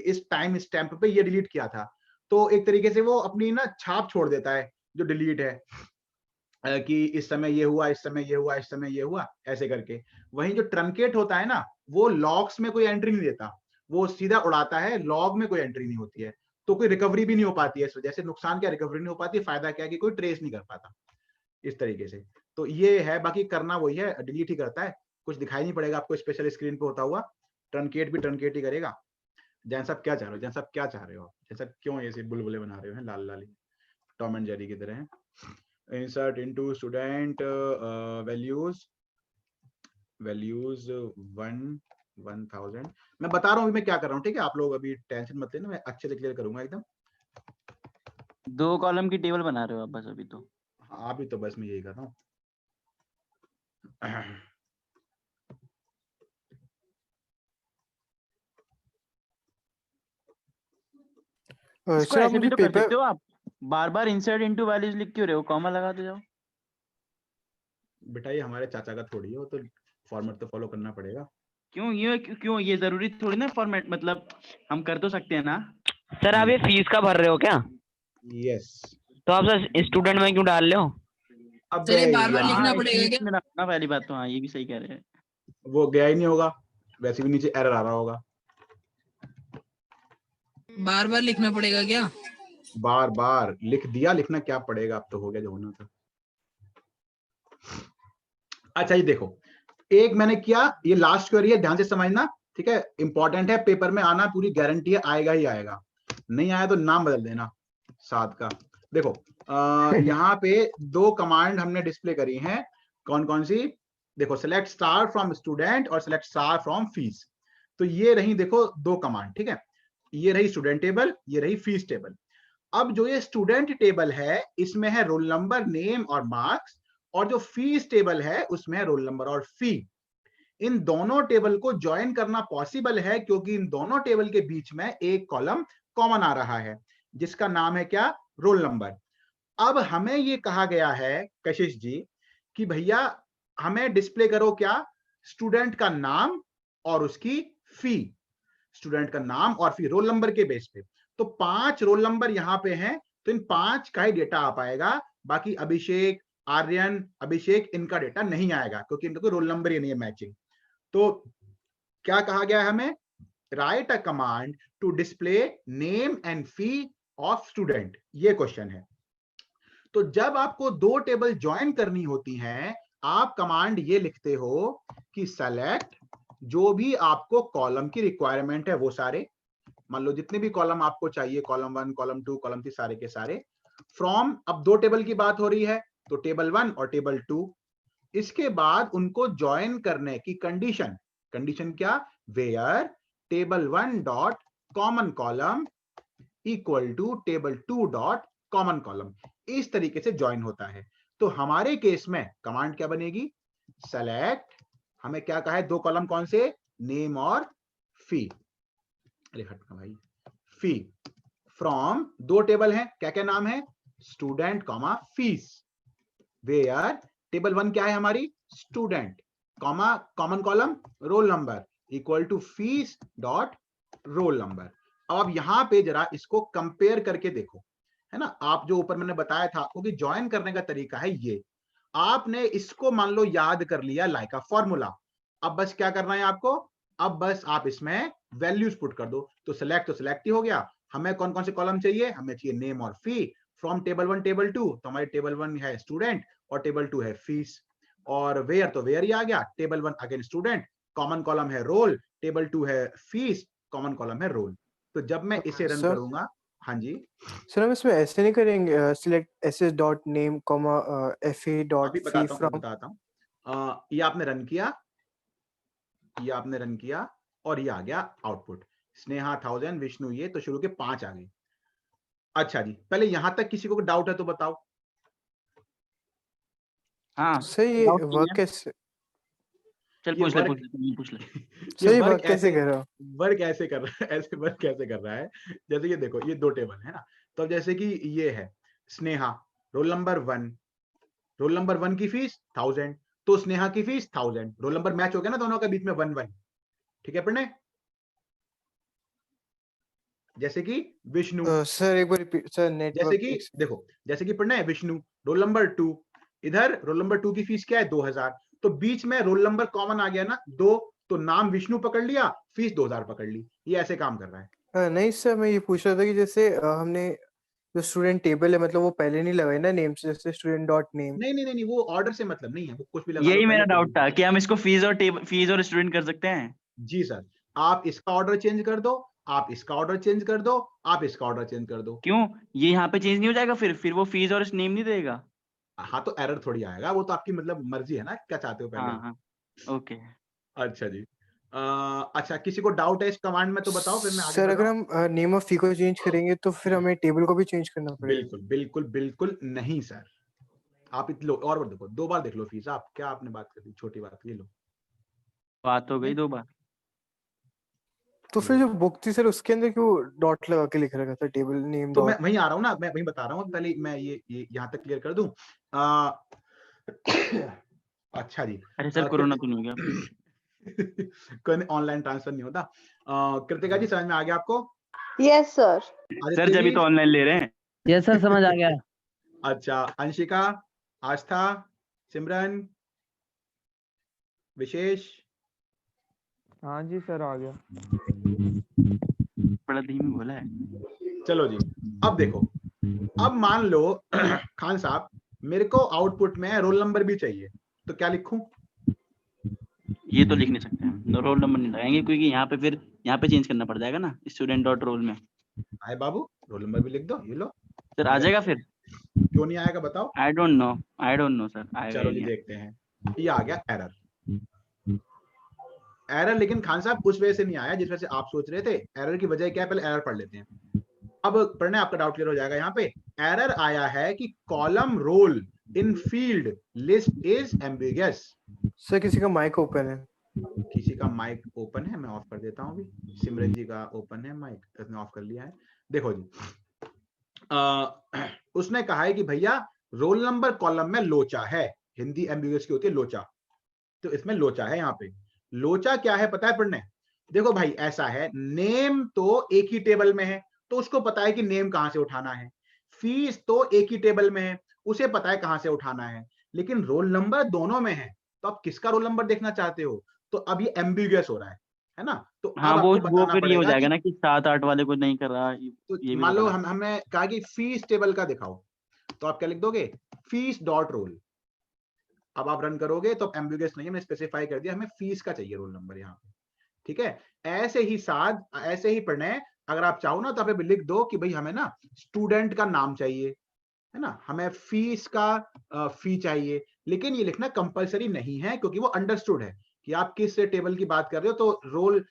इस टाइम स्टैम्प पे ये डिलीट किया था। तो एक तरीके से वो अपनी ना छाप छोड़ देता है जो डिलीट है, कि इस समय ये हुआ, इस समय ये हुआ, इस समय ये हुआ, ऐसे करके। वहीं जो ट्रंकेट होता है ना, वो लॉग्स में कोई एंट्री नहीं देता, वो सीधा उड़ाता है, लॉग में कोई एंट्री नहीं होती है, तो कोई रिकवरी भी नहीं हो पाती है। इस वजह से नुकसान क्या, रिकवरी नहीं हो पाती, फायदा क्या है कि कोई ट्रेस नहीं कर पाता इस तरीके से। तो ये है, बाकी करना वही है, डिलीट ही करता है, कुछ दिखाई नहीं पड़ेगा आपको स्पेशल स्क्रीन पे होता हुआ। ट्रंकेट भी ट्रंकेट ही करेगा। जैन साहब क्या चाह रहे हो? जैन साहब क्या चाह रहे हो? जैन साहब क्यों ऐसे बुलबुले बना रहे हो, हैं लाल लाल, टॉम एंड जेरी की तरह हैं? Insert into student values 1000। मैं बता रहा हूँ अभी मैं क्या कर रहा हूँ, ठीक है? आप लोग अभी टेंशन मत लेना, मैं अच्छे से क्लियर करूंगा एकदम। 2 कॉलम की टेबल बना रहे हो आप बस अभी तो? हाँ अभी तो बस मैं यही कर रहा हूँ। इसको सर आप ऐसे भी मुझे तो कर पेपर सकते हो आप, बार बार इंसर्ट इनटू वैल्यूज लिख क्यों रहे हो, कॉमा लगाते जाओ। बेटा ये हमारे चाचा का थोड़ी है, वो तो फॉर्मेट तो फॉलो करना पड़ेगा। क्यों ये जरूरी थोड़ी ना फॉर्मेट, मतलब हम कर तो सकते हैं ना। सर आप ये फीस का भर रहे हो क्या? यस। तो आप सर स्टूडेंट में क्यों डाल रहे हो? सर ये बार-बार यार, लिखना पड़ेगा क्या? इसमें ना पहली बात तो, हाँ ये भी सही कह रहे हैं। वो गया ही नहीं होगा, वैसे भी नीचे एरर आ रहा होगा। बार-बार लिखना पड़ेगा क्या? बार बार लिख दिया, लिखना क्या पड़ेगा, अब तो हो गया जो होना था। अच्छा ये देखो, एक मैंने किया, ये लास्ट क्वेरी है, ध्यान से समझना, ठीक है, इंपॉर्टेंट है, पेपर में आना पूरी गारंटी है, आएगा ही आएगा, नहीं आया तो नाम बदल देना 7 का। देखो यहाँ पे 2 कमांड हमने डिस्प्ले करी हैं, कौन कौन सी, देखो सेलेक्ट स्टार फ्रॉम स्टूडेंट और सेलेक्ट स्टार फ्रॉम फीस। तो ये रही देखो 2 कमांड, ठीक है, ये रही स्टूडेंट टेबल, ये रही फीस टेबल। अब जो ये स्टूडेंट टेबल है इसमें है रोल नंबर, नेम और मार्क्स, और जो फीस टेबल है उसमें है रोल नंबर और फी। इन दोनों टेबल को ज्वाइन करना पॉसिबल है क्योंकि इन दोनों टेबल के बीच में एक कॉलम कॉमन आ रहा है जिसका नाम है क्या, रोल नंबर। अब हमें ये कहा गया है कशिश जी कि भैया हमें डिस्प्ले करो क्या, स्टूडेंट का नाम और उसकी फी, स्टूडेंट का नाम और फी रोल नंबर के बेस पे। तो 5 रोल नंबर यहाँ पे हैं, तो इन 5 का ही डेटा आ पाएगा, बाकी अभिषेक, आर्यन, अभिषेक इनका डेटा नहीं आएगा क्योंकि इनका कोई रोल नंबर ही नहीं है मैचिंग। तो क्या कहा गया है हमें, write a command to display name and fee of student, ये क्वेश्चन है। तो जब आपको 2 टेबल ज्वाइन करनी होती हैं, आप कमांड ये लिखते हो कि सेलेक्ट जो भी आपको कॉलम की रिक्वायरमेंट है वो सारे, मान लो जितने भी कॉलम आपको चाहिए, कॉलम 1, कॉलम 2, कॉलम 3, सारे के सारे, फ्रॉम, अब 2 टेबल की बात हो रही है तो टेबल 1 और टेबल 2, इसके बाद उनको ज्वाइन करने की कंडीशन, कंडीशन क्या, where table 1 dot common column equal to table 2 dot common column, इस तरीके से ज्वाइन होता है। तो हमारे केस में कमांड क्या बनेगी, सेलेक्ट, हमें क्या कहा है, 2 कॉलम कौन से, नेम और फी, अरे हटना भाई, फी, फ्रॉम 2 टेबल हैं, क्या क्या नाम है, student comma fees, where table 1 क्या है हमारी, student comma common column roll number equal to fees dot roll number. अब आप यहाँ पे जरा इसको कंपेयर करके देखो, है ना, आप जो ऊपर मैंने बताया था क्योंकि ज्वाइन करने का तरीका है ये, आपने इसको मान लो याद कर लिया लाइक अ फॉर्मूला, अब बस क्या करना है आपको, अब बस आप इसमें वैल्यूज पुट कर दो, तो सिलेक्ट ही हो गया, हमें कौन कौन से कॉलम चाहिए, हमें चाहिए नेम और फी, फ्रॉम टेबल 1 टेबल 2, तो हमारे टेबल 1 है स्टूडेंट और टेबल 2 है फीस, और वेयर तो वेयर ही आ गया, table 1 again student, common column है रोल, टेबल 2 है फीस, कॉमन कॉलम है रोल। तो जब मैं इसे रन करूंगा, हाँ जी सर हम इसमें ऐसे नहीं करेंगे, select SS dot name comma FA dot अभी फी फ्रॉम, बताता हूँ, ये आपने रन किया, ये आपने रन किया और ये आ गया आउटपुट, स्नेहा 1000, विष्णु ये, तो शुरू के 5 आ गए। अच्छा जी, पहले यहां तक किसी को डाउट है तो बताओ। हाँ सर ये doubt नहीं वर्क है। कैसे, चल ये पूछ ले वर्क पूछ ले ये सही वर्क वर्क कैसे ऐसे कर रहा हूँ, वर्क ऐसे कर रहा है, ऐसे वर्क कैसे कर रहा है, जैसे ये देखो ये 2 टेबल है ना, तो अब जैसे कि ये है Sneha roll number 1, roll number 1 की फीस 1000, तो स्नेहा की फीस 1000, रोल नंबर मैच हो गया ना दोनों के बीच में 1 1, ठीक है प्रणय। जैसे कि विष्णु, सर एक बार रिपीट सर, जैसे नेटवर्क कि देखो, जैसे कि प्रणय विष्णु रोल नंबर 2, इधर रोल नंबर 2 की फीस क्या है 2000, तो बीच में रोल नंबर कॉमन आ गया ना 2, तो नाम विष्णु पकड़ लिया, फीस 2000 पकड़ ली, ये ऐसे काम कर रहा है। नहीं सर मैं ये पूछ रहा था कि जैसे हमने जो स्टूडेंट टेबल है मतलब वो पहले नहीं लगाए ना नेम से, जैसे स्टूडेंट डॉट नेम, नहीं, वो ऑर्डर से मतलब नहीं है, वो कुछ भी लगा लो यही पहले, मेरा कुछ डाउट भी। था कि हम इसको फीस और स्टूडेंट कर सकते हैं। जी सर, आप इसका ऑर्डर चेंज कर दो, आप इसका ऑर्डर चेंज कर दो, आप इसका ऑर्डर चेंज कर दो। क्यों, ये यहाँ पे चेंज नहीं हो जाएगा, फिर वो फीस और नेम नहीं देगा। हाँ तो एरर थोड़ी आएगा, वो तो आपकी मतलब मर्जी है ना, क्या चाहते हो पहले हाँ ही। हाँ ओके। अच्छा जी, अच्छा किसी को डाउट है इस कमांड में तो बताओ, फिर मैं आगे सर बढ़ अगर रहा हूँ। हम नेम ऑफ फी को चेंज करेंगे तो फिर हमें टेबल को भी चेंज करना पड़ेगा। बिल्कुल नहीं सर, आप लो और देखो, 2 बार देख लो फीस, आप क्या आपने बात कर दी, छोटी बात, ये लो। बात हो गई 2 बार। तो फिर जो बुक थी सर उसके अंदर क्यों डॉट लगा के लिख रखा था, टेबल नेम तो मैं डॉट, वहीं आ रहा हूँ ना, मैं वहीं बता रहा हूँ, पहले मैं ये यहाँ तक क्लियर कर दूं। अच्छा जी, अरे सर कोरोना तो नहीं हो गया? कोई ऑनलाइन ट्रांसफर नहीं होता। कृतिका जी समझ में आ गया आपको? Yes sir. सर आदित्य जब जी? तो ऑनलाइन ले रहे हैं। यस सर समझ आ गया। अच्छा, अंशिका, आस्था, सिमरन, विशेष? हाँ जी सर आ गया। बड़ा धीमी बोला है। चलो जी, अब देखो अब मान लो खान साहब मेरे को आउटपुट में रोल नंबर भी चाहिए, तो क्या लिखूं? ये तो लिख नहीं सकते हम, रोल नंबर नहीं लगाएंगे क्योंकि यहाँ पे फिर यहाँ पे चेंज करना पड़ जाएगा ना स्टूडेंट डॉट रोल में। आए बाबू, रोल नंबर भी लिख दो, ये लो। सर आ जाएगा फिर? क्यों नहीं आएगा बताओ? आई डोंट नो सर, आएगा चलो ही जी नहीं। देखते हैं, ये आ गया एरर। एरर लेकिन खान साहब उस वजह से नहीं आया जिस वजह से आप सोच रहे थे। एरर की वजह क्या है, पहले एरर पढ़ लेते हैं। अब पढ़ने आपका डाउट क्लियर हो जाएगा। यहाँ पे एरर आया है कि column roll in field list is ambiguous. Sir किसी का माइक ओपन है। किसी का माइक ओपन है, मैं ऑफ कर देता हूँ अभी। सिमरन जी का ओपन है माइक, उसने ऑफ कर लिया है। देखो जी, उसने कहा है कि भैया रोल नंबर कॉलम में लोचा है। हिंदी एम्बिगस की होती है लोचा, तो इसमें लोचा है। यहाँ पे लोचा क्या है पता है पढ़ने? देखो भाई ऐसा है, नेम तो एक ही टेबल में है तो उसको पता है कि नेम कहां से उठाना है। फीस तो एक ही टेबल में है, उसे पता है कहां से उठाना है। लेकिन रोल नंबर दोनों में है, तो आप किसका रोल नंबर देखना चाहते हो? तो अब ये एम्बिगुअस हो रहा है ना? तो हाँ अब वो आपको बताना फिर ये हो पड़ेगा जाएगा कि ना कि 7-8 वाले को नहीं कर रहा, तो ये भी मान लो बताना। हमने कहा कि फीस टेबल का दिखाओ, तो आप क्या लिख दोगे? Fees dot role. अब आप रन करोगे तो एम्बिगुअस नहीं है, मैंने स्पेसिफाई कर दिया, हमें फीस का चाहिए रोल नंबर यहाँ पे। ठीक है, ऐसे ही पढ़ना है। अगर आप चाहो ना तो आप लिख दो कि भाई हमें ना स्टूडेंट का नाम चाहिए, है ना, हमें फीस का फी चाहिए। लेकिन ये लिखना कंपलसरी नहीं है क्योंकि वो अंडरस्टूड है कि आप किस टेबल की बात कर रहे हो। तो रोल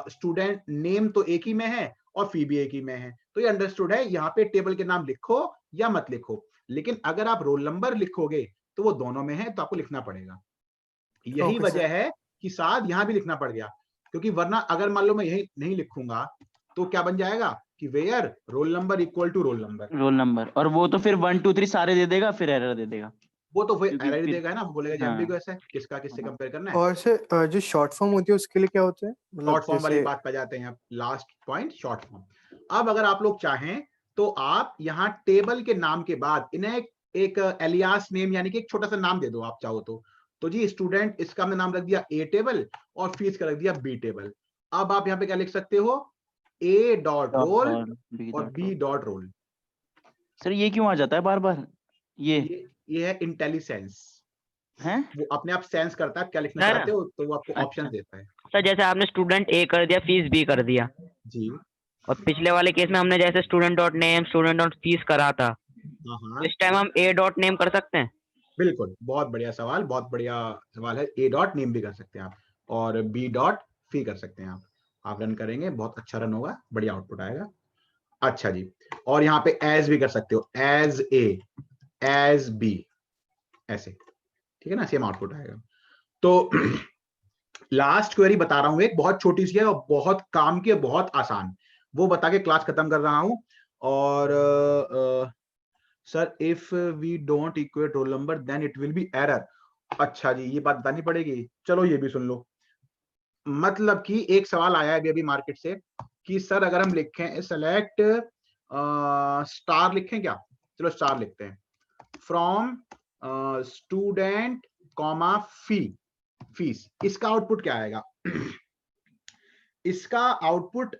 स्टूडेंट नेम तो एक ही में है और फी भी एक ही में है, तो ये अंडरस्टूड है। यहाँ पे टेबल के नाम लिखो या मत लिखो, लेकिन अगर आप रोल नंबर लिखोगे तो वो दोनों में है, तो आपको लिखना पड़ेगा। यही Okay, वजह है कि साथ यहाँ भी लिखना पड़ गया, क्योंकि वरना अगर मान लो मैं यही नहीं लिखूंगा तो क्या बन जाएगा कि where roll number equal to roll number. और वो तो फिर 1 2 3 सारे दे देगा, फिर एरर दे देगा। वो तो क्योंकि एरर फिर देगा है ना, वो बोलेगा हाँ। एम्बिगुअस है, किसका किससे हाँ। कंपेयर करना है। और सर जो शॉर्ट फॉर्म होती है उसके लिए क्या होता है? शॉर्ट फॉर्म वाली जैसे बात पे जाते हैं, लास्ट पॉइंट शॉर्ट फॉर्म। अब अगर आप लोग चाहें तो आप यहाँ टेबल के नाम के बाद इन्हें एक एलियास नेम यानी कि एक छोटा सा नाम दे दो आप चाहो तो जी स्टूडेंट, इसका हमने नाम रख दिया ए टेबल और फीस का रख दिया बी टेबल। अब आप यहाँ पे क्या लिख सकते हो? ए डॉट रोल और बी डॉट रोल। सर ये क्यों आ जाता है बार बार? ये है इंटेलिजेंस है वो अपने आप सेंस करता है आप क्या लिखना सर, चाहते हो, तो वो आपको ऑप्शन अच्छा। देता है। सर जैसे आपने स्टूडेंट ए कर दिया, फीस बी कर दिया, जी और पिछले वाले केस में हमने जैसे student dot name student dot fees करा था, हाँ, इस टाइम हम ए डॉट नेम कर सकते हैं? बिल्कुल, बहुत बढ़िया सवाल, बहुत बढ़िया सवाल है। ए डॉट नेम भी कर सकते हैं आप और बी डॉट फी कर सकते हैं आप रन करेंगे, बहुत अच्छा रन होगा, बढ़िया आउटपुट आएगा। अच्छा जी, और यहाँ पे एज भी कर सकते हो, एज ए एज बी ऐसे, ठीक है ना, सेम आउटपुट आएगा। तो लास्ट क्वेरी बता रहा हूं, एक बहुत छोटी सी है और बहुत काम की है, बहुत आसान, वो बता के क्लास खत्म कर रहा हूं। और sir if we don't equate roll number then it will be error. अच्छा जी, ये बात बतानी पड़ेगी, चलो ये भी सुन लो। मतलब कि एक सवाल आया है अभी मार्केट से कि सर अगर हम लिखें सेलेक्ट स्टार लिखें क्या? चलो स्टार लिखते हैं, फ्रॉम स्टूडेंट कॉमा फीस। इसका आउटपुट क्या आएगा? इसका आउटपुट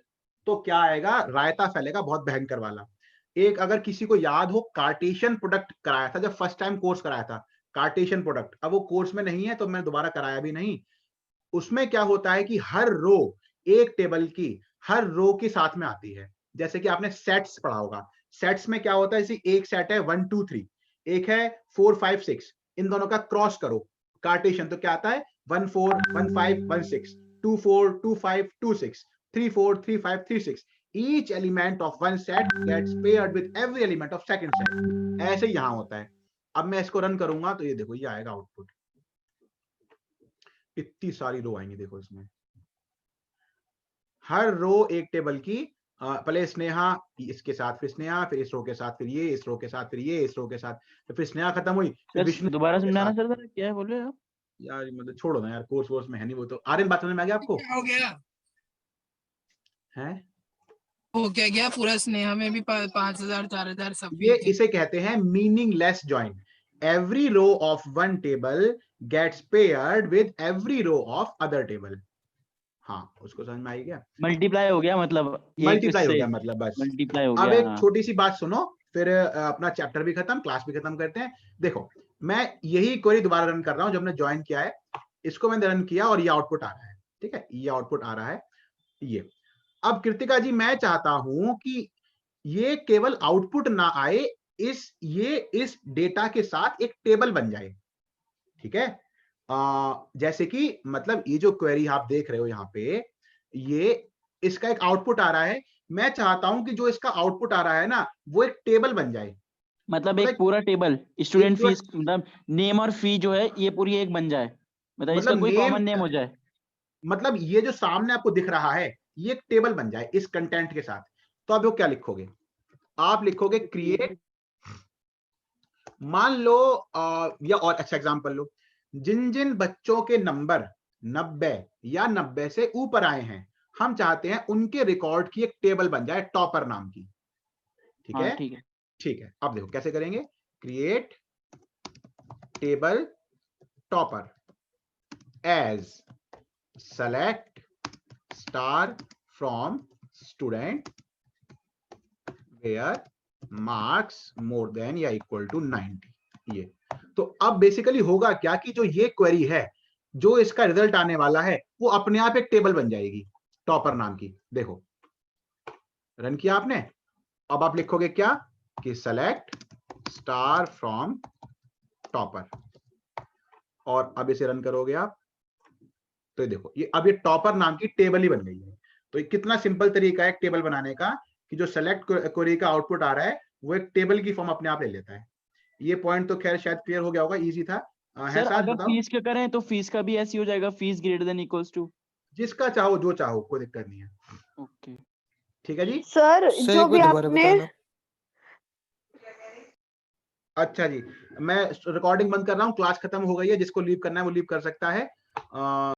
तो क्या आएगा, रायता फैलेगा बहुत भयंकर वाला। एक अगर किसी को याद हो, कार्टेशियन प्रोडक्ट कराया था जब फर्स्ट टाइम कोर्स कराया था, कार्टेशियन प्रोडक्ट, अब वो कोर्स में नहीं है तो मैं दोबारा कराया भी नहीं। उसमें क्या होता है कि हर रो एक टेबल की हर रो के साथ में आती है। जैसे कि आपने सेट्स पढ़ा होगा, सेट्स में क्या होता है, जैसे एक सेट है 1 2 3, एक है 4 5 6, इन दोनों का क्रॉस करो कार्टेशियन, तो क्या आता है 1 4 1 5 1 6, 2 4 2 5 2 6, 3 4 3 5 3 6। each element of one set gets paired with every element of second set। ऐसे यहां होता है। अब मैं इसको रन करूंगा तो ये देखो ये आएगा आउटपुट, इतनी सारी रो आएंगी देखो इसमें, हर रो एक टेबल की, पहले स्नेहा इसके साथ, फिर स्नेहा, फिर इस रो के साथ, फिर ये इस रो के साथ, फिर ये इस रो के साथ, फिर स्नेहा खत्म हुई, फिर विष्णु दोबारा के समझाना साथ। सर, जरा क्या बोल रहे हो आप? यार मतलब छोड़ो ना यार, कोर्स में है नहीं वो तो। आर्यन बात समझ में आ गया आपको? क्या हो गया? है हो क्या गया? पूरा स्नेहा में भी 5000 4000 सब ये, भी थे। इसे कहते हैं meaningless join. Every row of one table gets paired with every row of other table. हाँ, उसको समझ में आई क्या? मल्टीप्लाई हो गया, मतलब मल्टीप्लाई हो गया मतलब, बस। मल्टीप्लाई हो अब गया। एक छोटी सी बात सुनो, फिर अपना चैप्टर भी खत्म, क्लास भी खत्म करते हैं। देखो मैं यही क्वेरी दोबारा रन कर रहा हूं, जब मैंने ज्वाइन किया है इसको मैंने रन किया और ये आउटपुट आ रहा है, ठीक है, ये आउटपुट आ रहा है ये। अब कृतिका जी मैं चाहता हूं कि ये केवल आउटपुट ना आए, इस डेटा के साथ एक टेबल बन जाए, ठीक है। जैसे कि मतलब ये जो क्वेरी आप देख रहे हो यहाँ पे, ये इसका एक आउटपुट आ रहा है, मैं चाहता हूं कि जो इसका आउटपुट आ रहा है ना वो एक टेबल बन जाए, मतलब मतलब एक पूरा टेबल स्टूडेंट पूरा- फीस, मतलब नेम और फी जो है ये पूरी एक बन जाए, मतलब इसका कोई नेम, कॉमन नेम हो जाए। मतलब ये जो सामने आपको दिख रहा है ये एक टेबल बन जाए इस कंटेंट के साथ। तो आप वो क्या लिखोगे, आप लिखोगे क्रिएट, मान लो या और अच्छा एग्जांपल लो, जिन जिन बच्चों के नंबर 90 या 90 से ऊपर आए हैं हम चाहते हैं उनके रिकॉर्ड की एक टेबल बन जाए टॉपर नाम की, ठीक हाँ है। ठीक है। ठीक है, अब देखो कैसे करेंगे, create table topper as select star from student where marks more than या इक्वल टू 90। ये तो अब बेसिकली होगा क्या कि जो ये क्वेरी है, जो इसका रिजल्ट आने वाला है वो अपने आप एक टेबल बन जाएगी टॉपर नाम की। देखो रन किया आपने, अब आप लिखोगे क्या कि सेलेक्ट स्टार फ्रॉम टॉपर, और अब इसे रन करोगे आप तो ये देखो ये अब ये टॉपर नाम की टेबल ही बन गई है। तो ये कितना सिंपल तरीका है एक टेबल बनाने का कि जो सेलेक्ट क्वेरी का आउटपुट आ रहा है वो एक टेबल की फॉर्म अपने आप ले लेता है। ये पॉइंट तो खैर शायद क्लियर हो गया होगा, इजी था। है सर साथ अगर बताओ, फीस का करें तो फीस का भी ऐसे ही हो जाएगा, fees greater than equals to. जिसका चाहो जो चाहो कोई दिक्कत नहीं है, ओके ठीक है जी। सर सर जो एक भी बार दोबारा आपने बताना। अच्छा जी, मैं रिकॉर्डिंग बंद कर रहा हूँ, क्लास खत्म हो गई है, जिसको लीव करना है वो लीव कर सकता है।